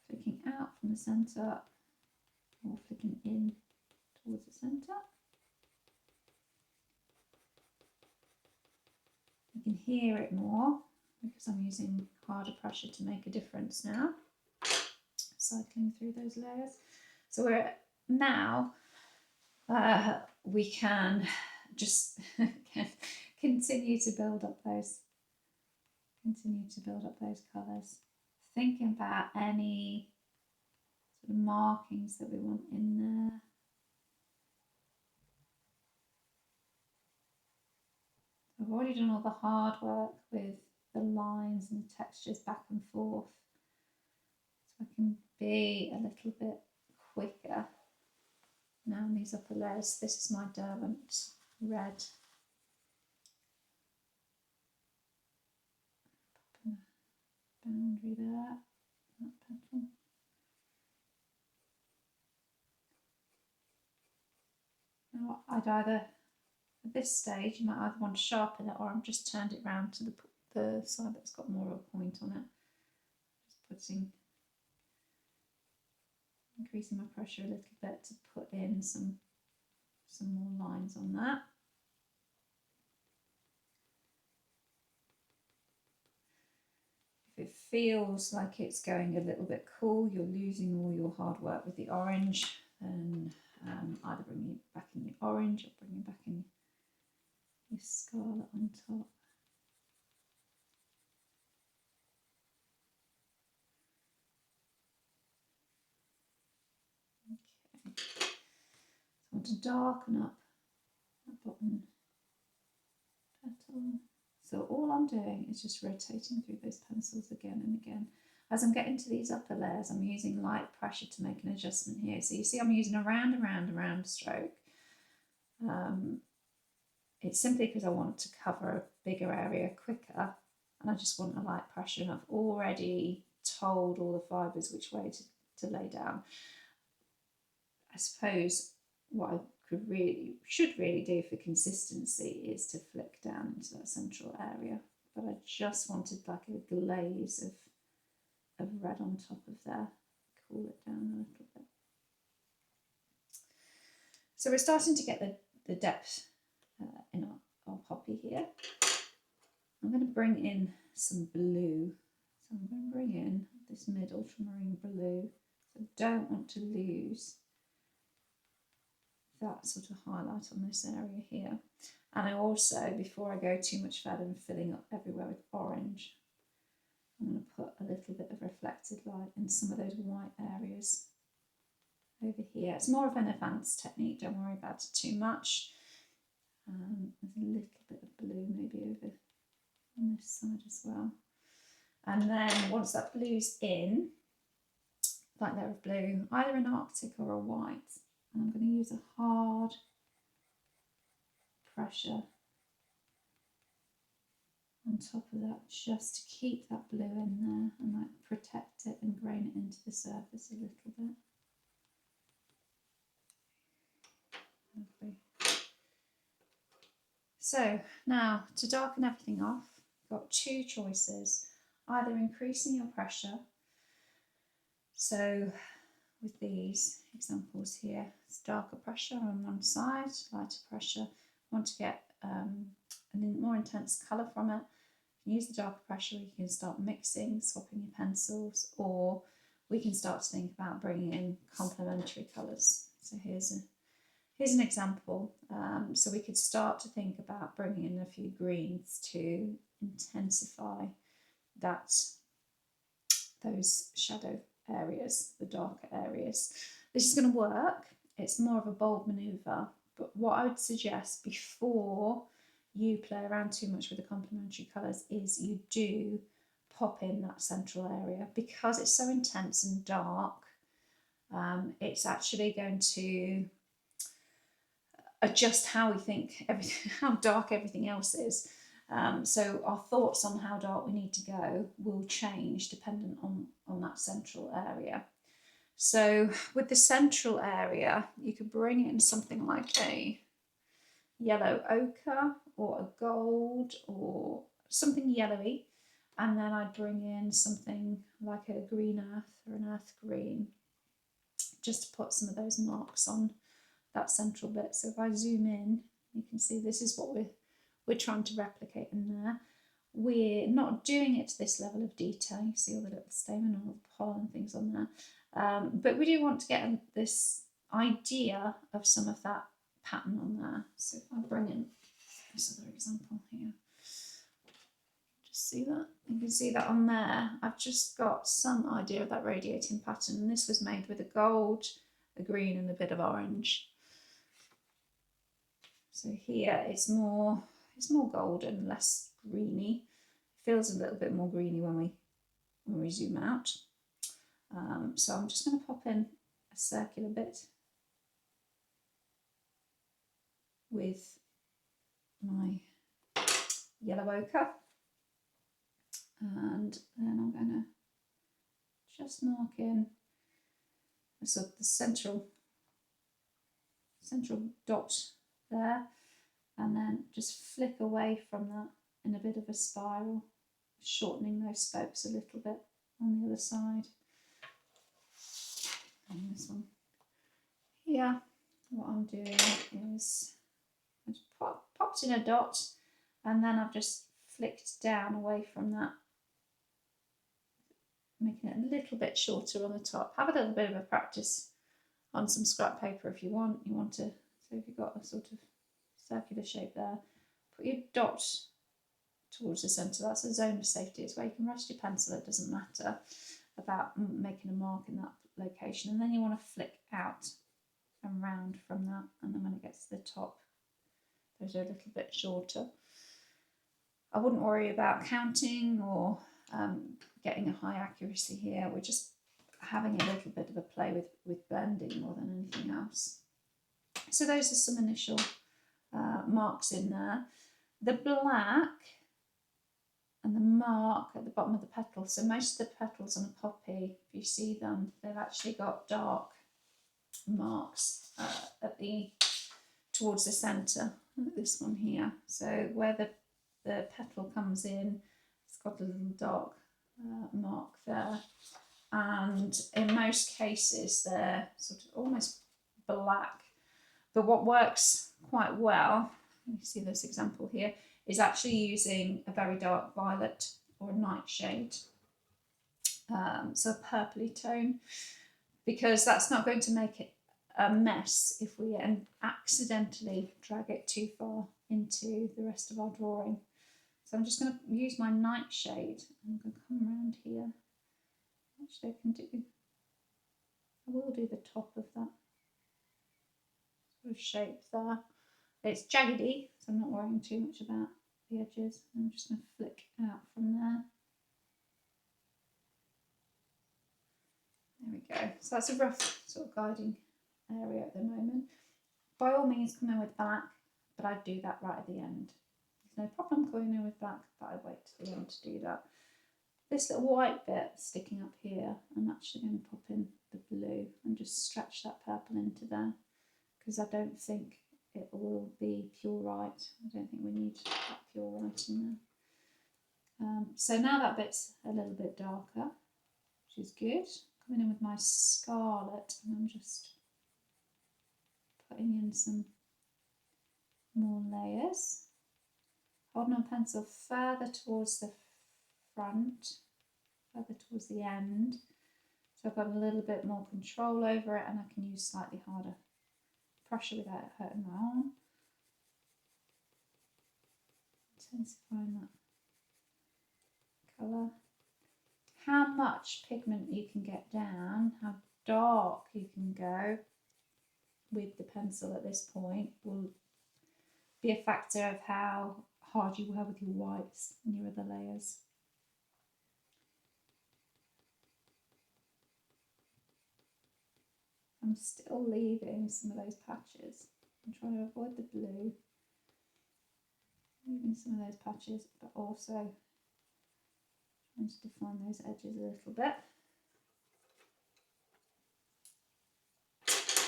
Flicking out from the centre or flicking in towards the centre. You can hear it more because I'm using harder pressure to make a difference now. Cycling through those layers. So we're now we can just continue to build up those colours. Thinking about any sort of markings that we want in there. I've already done all the hard work with the lines and the textures back and forth, so I can be a little bit quicker now in these upper layers. This is my Derwent red. Boundary there, that petal. Now I'd either, at this stage, you might either want to sharpen it or I've just turned it round to the side that's got more of a point on it. Just increasing my pressure a little bit to put in some more lines on that. If it feels like it's going a little bit cool, you're losing all your hard work with the orange, then either bring it back in your orange or bring it back in your scarlet on top. Okay, so I want to darken up that bottom petal. So all I'm doing is just rotating through those pencils again and again. As I'm getting to these upper layers, I'm using light pressure to make an adjustment here. So you see I'm using a round stroke. It's simply because I want to cover a bigger area quicker and I just want a light pressure, and I've already told all the fibres which way to lay down. I suppose what I should really do for consistency is to flick down into that central area, but I just wanted like a glaze of red on top of there, cool it down a little bit. So we're starting to get the depth in our poppy here. I'm going to bring in some blue. So I'm going to bring in this mid ultramarine blue. So I don't want to lose that sort of highlight on this area here. And I also, before I go too much further and filling up everywhere with orange, I'm going to put a little bit of reflected light in some of those white areas over here. It's more of an advanced technique, don't worry about it too much. There's a little bit of blue maybe over on this side as well. And then once that blue's in, light layer of blue, either an Arctic or a white, and I'm going to use a hard pressure on top of that just to keep that blue in there and like protect it and grain it into the surface a little bit. Lovely. So now to darken everything off, I've got two choices, either increasing your pressure. So with these examples here, it's darker pressure on one side, lighter pressure. I want to get a more intense colour from it. You can use the darker pressure, you can start mixing, swapping your pencils, or we can start to think about bringing in complementary colours. So here's an example. So we could start to think about bringing in a few greens to intensify those shadow areas, the darker areas. This is going to work. It's more of a bold manoeuvre, But what I would suggest before you play around too much with the complementary colours is you do pop in that central area. Because it's so intense and dark, it's actually going to adjust how we think everything, how dark everything else is. So our thoughts on how dark we need to go will change dependent on that central area. So with the central area, you could bring in something like a yellow ochre or a gold or something yellowy, and then I'd bring in something like a green earth or an earth green, just to put some of those marks on that central bit. So if I zoom in, you can see this is what we're trying to replicate in there. We're not doing it to this level of detail. You see all the little stamen and all the pollen and things on there. But we do want to get this idea of some of that pattern on there. So if I bring in this other example here, just see that? You can see that on there. I've just got some idea of that radiating pattern, and this was made with a gold, a green and a bit of orange. So here it's more golden, less greeny. It feels a little bit more greeny when we zoom out. So I'm just going to pop in a circular bit with my yellow ochre, and then I'm going to just mark in the central dot there, and then just flick away from that in a bit of a spiral, shortening those spokes a little bit on the other side. And this one here, what I'm doing is I just popped in a dot, and then I've just flicked down away from that, making it a little bit shorter on the top. Have a little bit of a practice on some scrap paper if you want. So if you've got a sort of circular shape there, put your dot towards the centre. That's a zone of safety. It's where you can rest your pencil. It doesn't matter about making a mark in that location. And then you want to flick out and round from that. And then when it gets to the top, those are a little bit shorter. I wouldn't worry about counting or getting a high accuracy here. We're just having a little bit of a play with blending more than anything else. So those are some initial marks in there. The black and the mark at the bottom of the petal. So most of the petals on a poppy, if you see them, they've actually got dark marks towards the centre. Look at this one here. So where the petal comes in, it's got a little dark mark there. And in most cases, they're sort of almost black. But what works quite well, you see this example here, is actually using a very dark violet or a nightshade, so a purpley tone, because that's not going to make it a mess if we accidentally drag it too far into the rest of our drawing. So I'm just going to use my nightshade. I'm going to come around here. Actually, I will do the top of that sort of shape there. It's jaggedy, so I'm not worrying too much about the edges. I'm just going to flick out from there. There we go. So that's a rough sort of guiding area at the moment. By all means, come in with black, but I'd do that right at the end. There's no problem coming in with black, but I'd wait till the end to do that. This little white bit sticking up here, I'm actually going to pop in the blue and just stretch that purple into there, because I don't think it will be pure white. I don't think we need that pure white in there. So now that bit's a little bit darker, which is good. Coming in with my scarlet, and I'm just putting in some more layers. Holding my pencil further towards the front, further towards the end, so I've got a little bit more control over it, and I can use slightly harder pressure without it hurting my arm. Intensifying that colour. How much pigment you can get down, how dark you can go, with the pencil at this point will be a factor of how hard you work with your whites and your other layers. I'm still leaving some of those patches. I'm trying to avoid the blue, leaving some of those patches, but also trying to define those edges a little bit.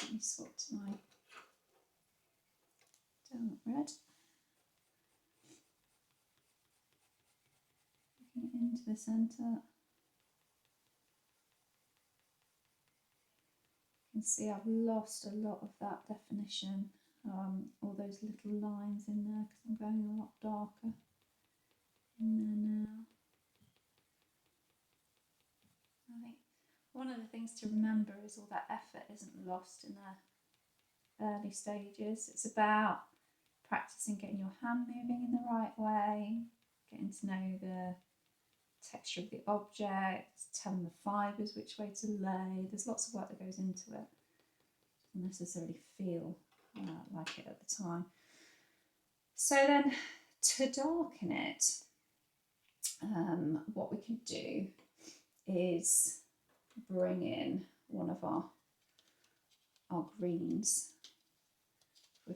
Let me swap to my downward red. Looking into the centre. You can see I've lost a lot of that definition, all those little lines in there, because I'm going a lot darker in there now. I think one of the things to remember is all that effort isn't lost in the early stages. It's about practicing getting your hand moving in the right way, getting to know the texture of the object, telling the fibres which way to lay. There's lots of work that goes into it. It doesn't necessarily feel like it at the time. So then to darken it, what we can do is bring in one of our greens. We're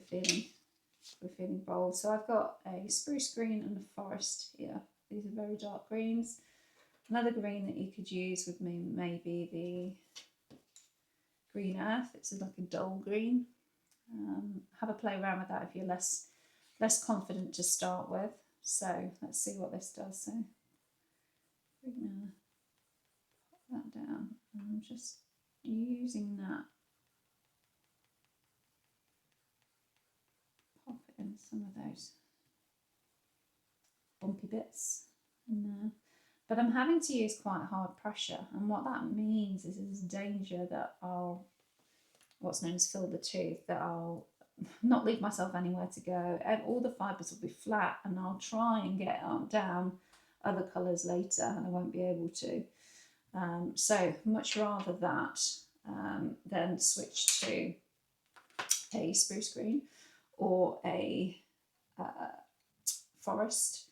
feeling bold. So I've got a spruce green and a forest here. These are very dark greens. Another green that you could use with me may be the green earth. It's like a dull green. Have a play around with that if you're less confident to start with. So let's see what this does. So we're gonna pop that down, and I'm just using that. Pop it in some of those bumpy bits in there. But I'm having to use quite hard pressure, and what that means is there's danger that I'll, what's known as fill the tooth, that I'll not leave myself anywhere to go. All the fibres will be flat, and I'll try and get down other colours later, and I won't be able to. So much rather that than switch to a spruce green or a forest.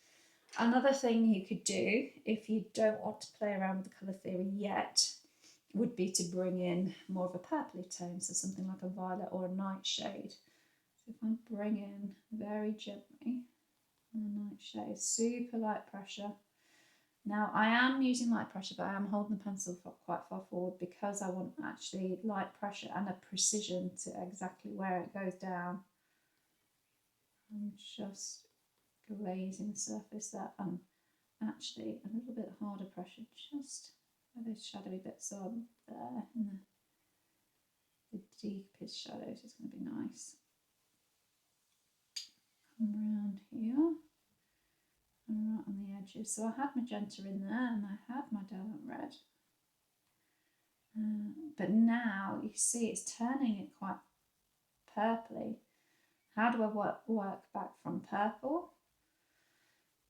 Another thing you could do, if you don't want to play around with the colour theory yet, would be to bring in more of a purpley tone, so something like a violet or a nightshade. So if I bring in very gently a nightshade, super light pressure. Now I am using light pressure, but I am holding the pencil quite far forward because I want actually light pressure and a precision to exactly where it goes down. I'm just glazing the surface there, and actually a little bit harder pressure just where those shadowy bits are there, and the deepest shadows is going to be nice. Come around here and right on the edges. So I had magenta in there, and I had my diamond red, but now you see it's turning it quite purpley. How do I work back from purple?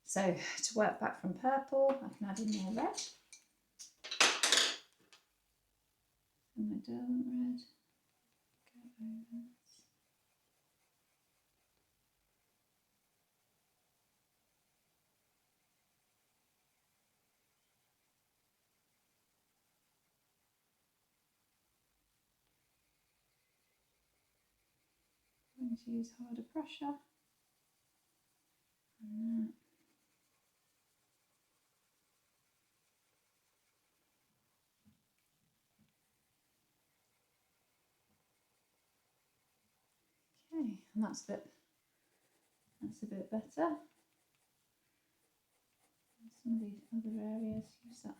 So to work back from purple, I can add in more red. And my diamond red. Go over. I'm going to use harder pressure. And okay, and that's a bit better. Some of these other areas, use that.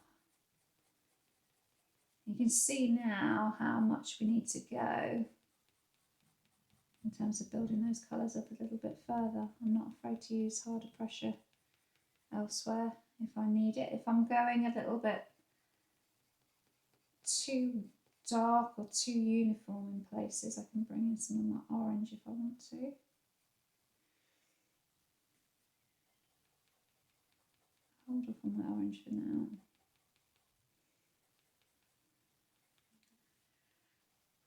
You can see now how much we need to go in terms of building those colours up a little bit further. I'm not afraid to use harder pressure elsewhere if I need it. If I'm going a little bit too dark or too uniform in places, I can bring in some of my orange if I want to. Hold off on my orange for now.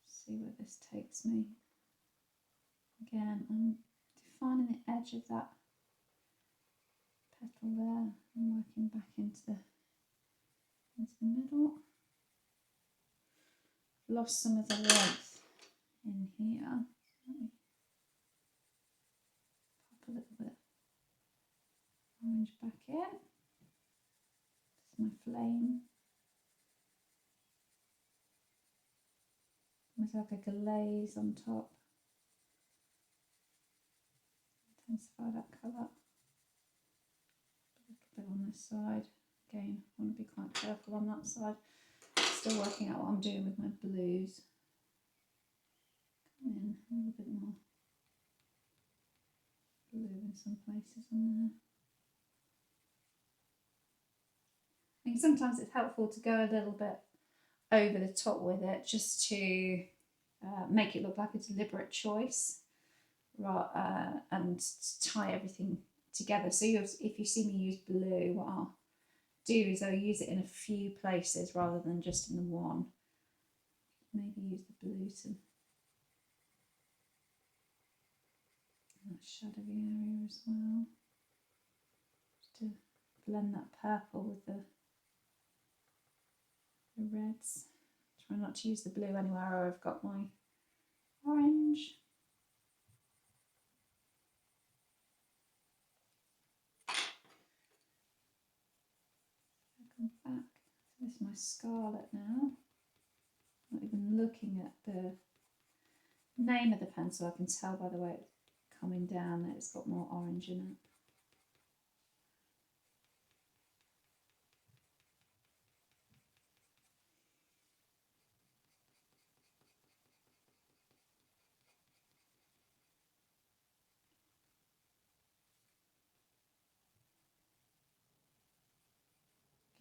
See where this takes me. Again, I'm defining the edge of that petal there and working back into the middle. Lost some of the length in here. Let me pop a little bit orange back in. This is my flame. Almost like a glaze on top. Intensify that colour. A little bit on this side. Again, I want to be quite careful on that side. Still working out what I'm doing with my blues. Come in a little bit more blue in some places on there. I think sometimes it's helpful to go a little bit over the top with it just to make it look like a deliberate choice and tie everything together. So if you see me use blue, what I'll do is I'll use it in a few places rather than just in the one. Maybe use the blue to that shadowy area as well, just to blend that purple with the reds. Try not to use the blue anywhere where I've got my orange. Come back. So this is my scarlet now. Not even looking at the name of the pencil, I can tell by the way it's coming down that it's got more orange in it.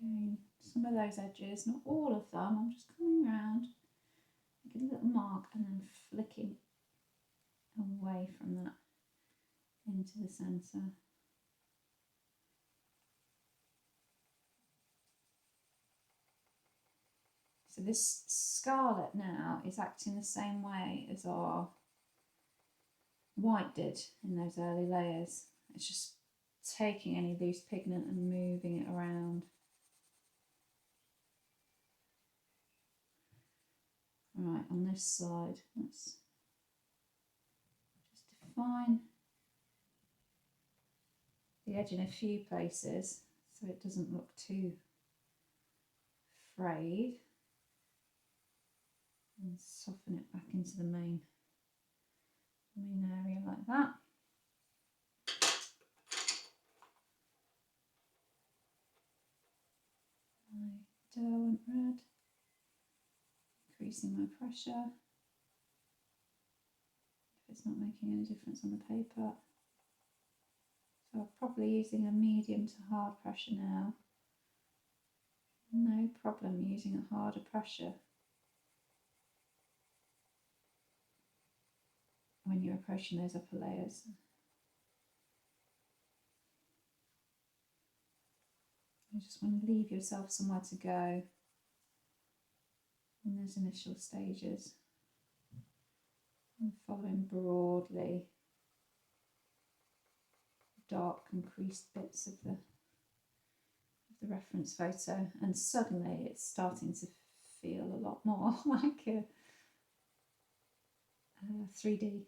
Again, some of those edges, not all of them, I'm just coming around, making a little mark and then flicking away from that into the centre. So this scarlet now is acting the same way as our white did in those early layers. It's just taking any loose pigment and moving it around. Right, on this side, let's just define the edge in a few places so it doesn't look too frayed, and soften it back into the main area like that. My Derwent red, increasing my pressure if it's not making any difference on the paper. So I'm probably using a medium to hard pressure now. No problem using a harder pressure when you're approaching those upper layers. You just want to leave yourself somewhere to go in those initial stages and following broadly dark and creased bits of the reference photo, and suddenly it's starting to feel a lot more like a 3D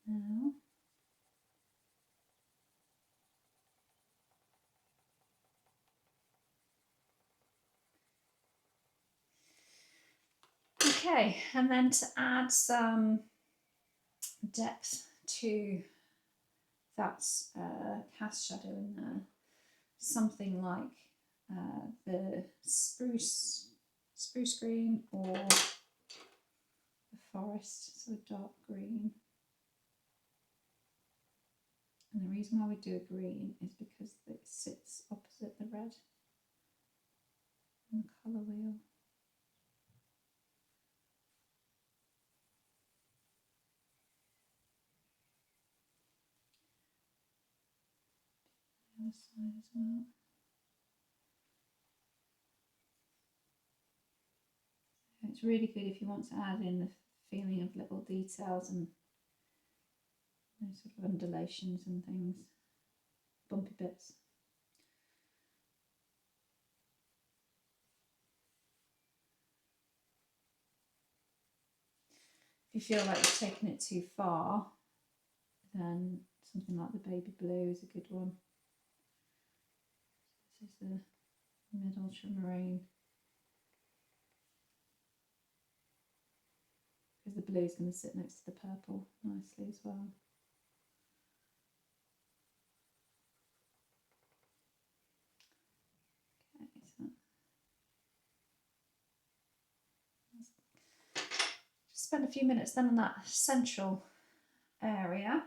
now. Okay, and then to add some depth to that cast shadow in there, something like the spruce green or the forest, so dark green. And the reason why we do a green is because it sits opposite the red on the colour wheel. The other side as well. It's really good if you want to add in the feeling of little details and Those sort of undulations and things, bumpy bits. If you feel like you've taken it too far, then something like the baby blue is a good one. This is the mid-ultramarine. Because the blue is going to sit next to the purple nicely as well. Okay, so just spend a few minutes then on that central area.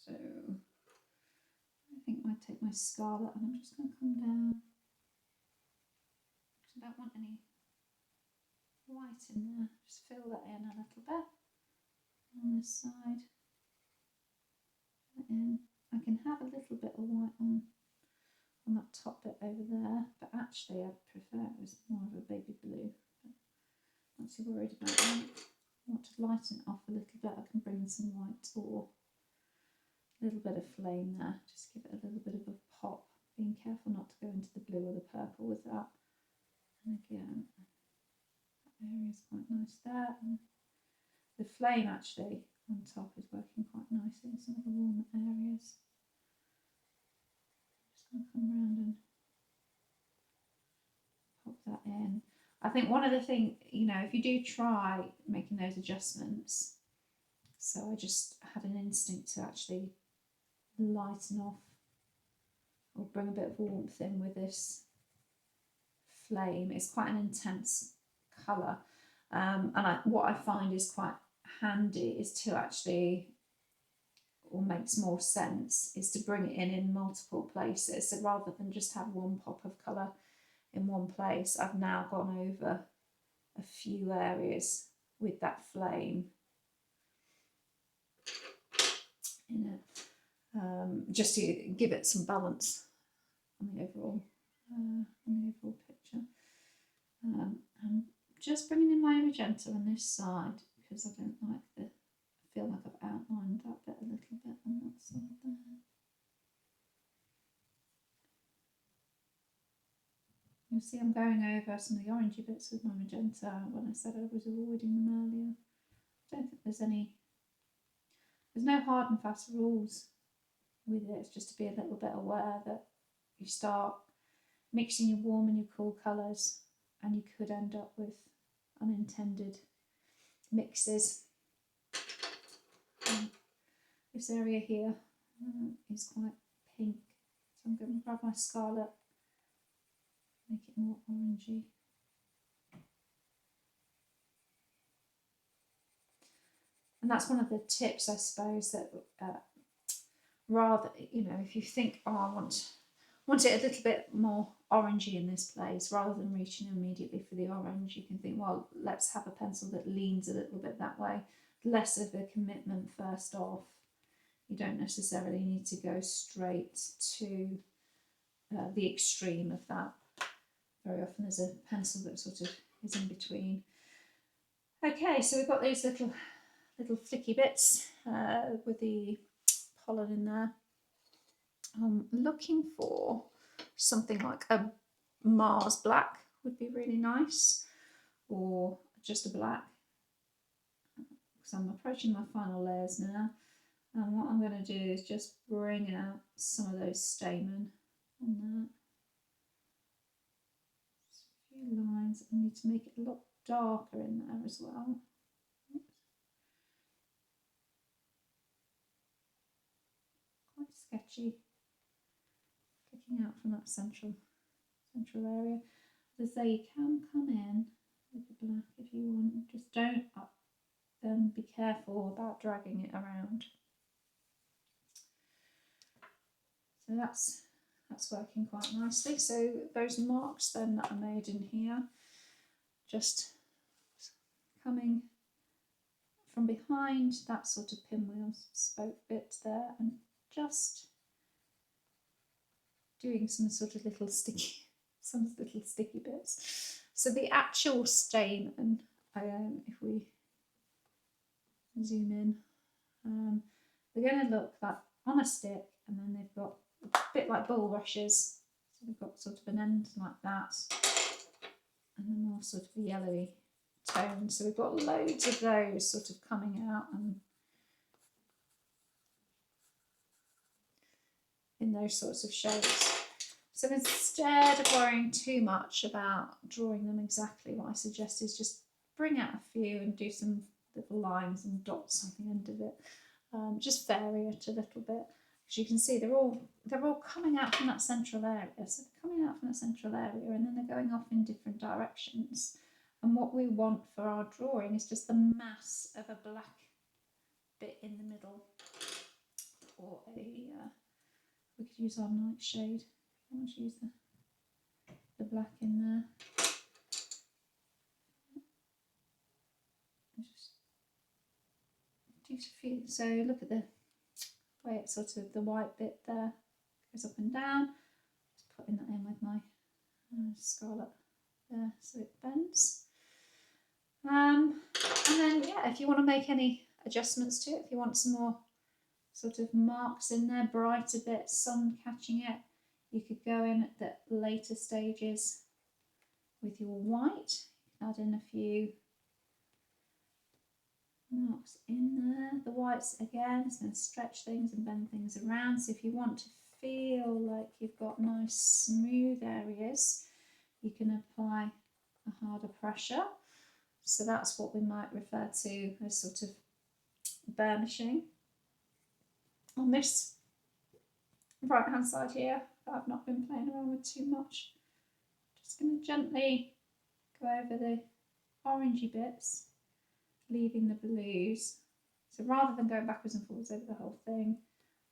So I think I might take my scarlet and I'm just going to come down. I don't want any white in there, just fill that in a little bit on this side. In. I can have a little bit of white on that top bit over there, but actually I'd prefer it was more of a baby blue. But not too worried about that. I want to lighten it off a little bit. I can bring some white or a little bit of flame there, just give it a little bit of a pop, being careful not to go into the blue or the purple with that. And again, that area is quite nice there. And the flame actually on top is working quite nicely in some of the warmer areas. Just going to come around and pop that in. I think one of the things, you know, if you do try making those adjustments, so I just had an instinct to actually lighten off or bring a bit of warmth in with this flame. It's quite an intense colour, and what I find is quite handy is to actually, or makes more sense, is to bring it in multiple places. So rather than just have one pop of colour in one place, I've now gone over a few areas with that flame in it, just to give it some balance on the overall picture. I'm just bringing in my magenta on this side because I don't like I feel like I've outlined that bit a little bit on that side there. You'll see I'm going over some of the orangey bits with my magenta when I said I was avoiding them earlier. I don't think there's no hard and fast rules with it. It's just to be a little bit aware that you start mixing your warm and your cool colours and you could end up with unintended mixes. This area here is quite pink, so I'm going to grab my scarlet, make it more orangey. And that's one of the tips, I suppose, that rather, you know, if you think, oh, I want it a little bit more orangey in this place, rather than reaching immediately for the orange, you can think, well, let's have a pencil that leans a little bit that way. Less of a commitment first off. You don't necessarily need to go straight to the extreme of that. Very often there's a pencil that sort of is in between. Okay, so we've got these little flicky bits with the pollen in there. I'm looking for something like a Mars black would be really nice, or just a black, because I'm approaching my final layers now. And what I'm going to do is just bring out some of those stamen on that. Just a few lines. I need to make it a lot darker in there as well. Oops. Quite sketchy. Kicking out from that central area. As I say, you can come in with the black if you want. Just don't then be careful about dragging it around. So that's working quite nicely. So those marks then that I made in here, just coming from behind that sort of pinwheel spoke bit there, and just doing some little sticky bits. So the actual stamen, if we zoom in, They're going to look like on a stick, and then they've got a bit like bulrushes. So we've got sort of an end like that, and then more sort of yellowy tone. So we've got loads of those sort of coming out and in those sorts of shapes. So instead of worrying too much about drawing them exactly, what I suggest is just bring out a few and do some little lines and dots on the end of it. Just vary it a little bit. As you can see, they're all coming out from that central area. So they're coming out from that central area, and then they're going off in different directions. And what we want for our drawing is just the mass of a black bit in the middle, or we could use our nightshade. I want to use the black in there. Just do a few. So look at the way it's sort of the white bit there goes up and down. Just putting that in with my scarlet there so it bends. And then yeah, if you want to make any adjustments to it, if you want some more sort of marks in there, brighter bits, sun catching it, you could go in at the later stages with your white. Add in a few marks in there. The whites again is going to stretch things and bend things around. So if you want to feel like you've got nice smooth areas, you can apply a harder pressure. So that's what we might refer to as sort of burnishing. On this right hand side here, I've not been playing around with too much. Just going to gently go over the orangey bits, leaving the blues. So rather than going backwards and forwards over the whole thing,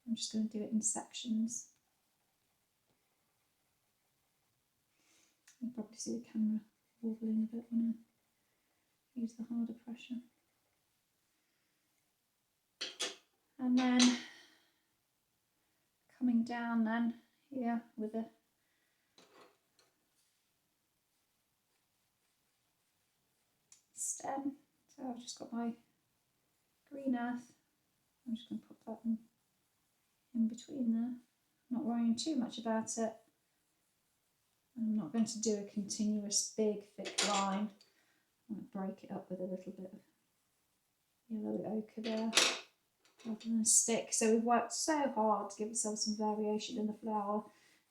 I'm just going to do it in sections. You can probably see the camera wobbling a bit when I use the harder pressure. And then coming down then here with a stem. So I've just got my green earth. I'm just going to put that in between there. Not worrying too much about it. I'm not going to do a continuous big thick line. I'm going to break it up with a little bit of yellow ochre there rather than a stick. So we've worked so hard to give ourselves some variation in the flower.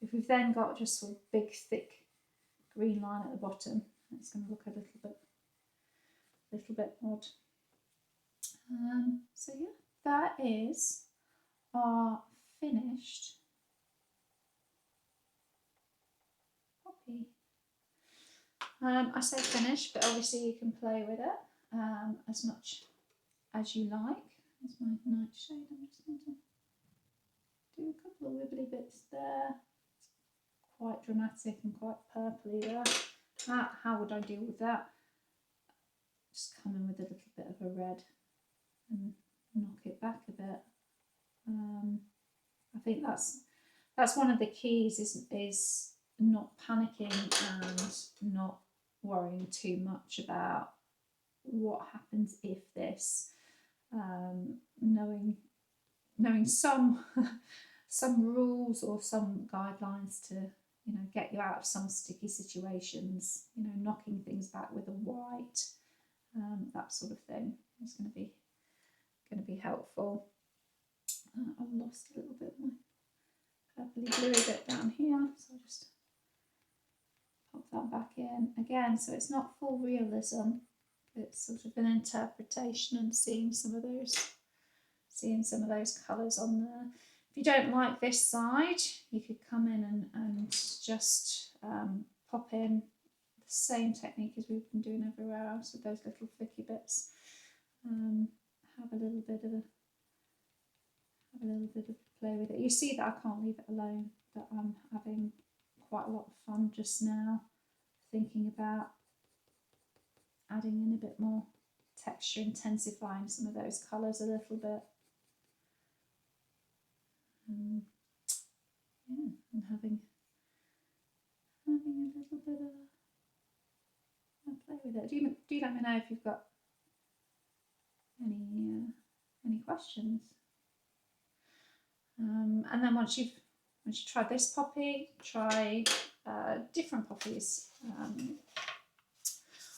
If we've then got just sort of big thick green line at the bottom, it's going to look a little bit odd. So yeah, that is our finished poppy. I say finished, but obviously you can play with it as much as you like. There's my nightshade. I'm just going to do a couple of wibbly bits there. It's quite dramatic and quite purpley there. How would I deal with that? Just come in with a little bit of a red and knock it back a bit. I think that's one of the keys is not panicking and not worrying too much about what happens if this. Knowing some rules or some guidelines to get you out of some sticky situations. Knocking things back with a white, that sort of thing is going to be helpful. I've lost a little bit of my purpley bluey bit down here, so I'll just pop that back in again. So it's not full realism. It's sort of an interpretation and seeing some of those colours on there. If you don't like this side, you could come in and just pop in the same technique as we've been doing everywhere else with those little flicky bits. Have a little bit of play with it. You see that I can't leave it alone, that I'm having quite a lot of fun just now, thinking about adding in a bit more texture, intensifying some of those colours a little bit. Yeah, and having a little bit of a play with it. Do let me know if you've got any any questions. And then once you've tried this poppy, try different poppies.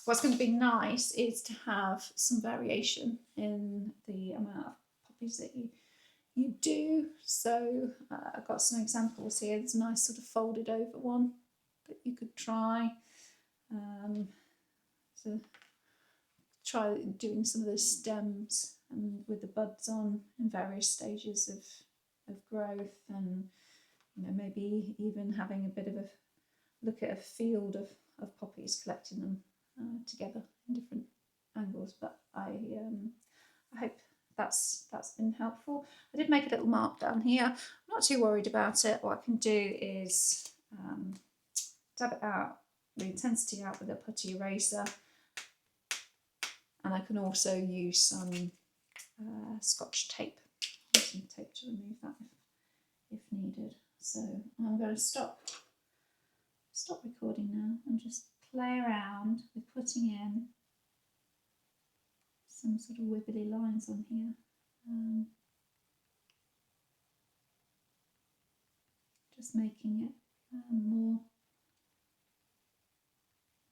What's going to be nice is to have some variation in the amount of poppies that you do. So I've got some examples here. There's a nice sort of folded over one that you could try. So try doing some of the stems and with the buds on in various stages of growth, and maybe even having a bit of a look at a field of poppies, collecting them together in different angles. But I hope that's been helpful. I did make a little mark down here. I'm not too worried about it. What I can do is dab it out, the intensity out with a putty eraser, and I can also use some Scotch tape, some tape to remove that if needed. So I'm going to stop recording now and just play around with putting in some sort of wibbly lines on here. Just making it more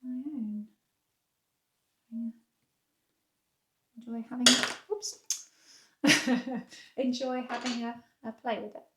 my own. Yeah. Enjoy having a play with it.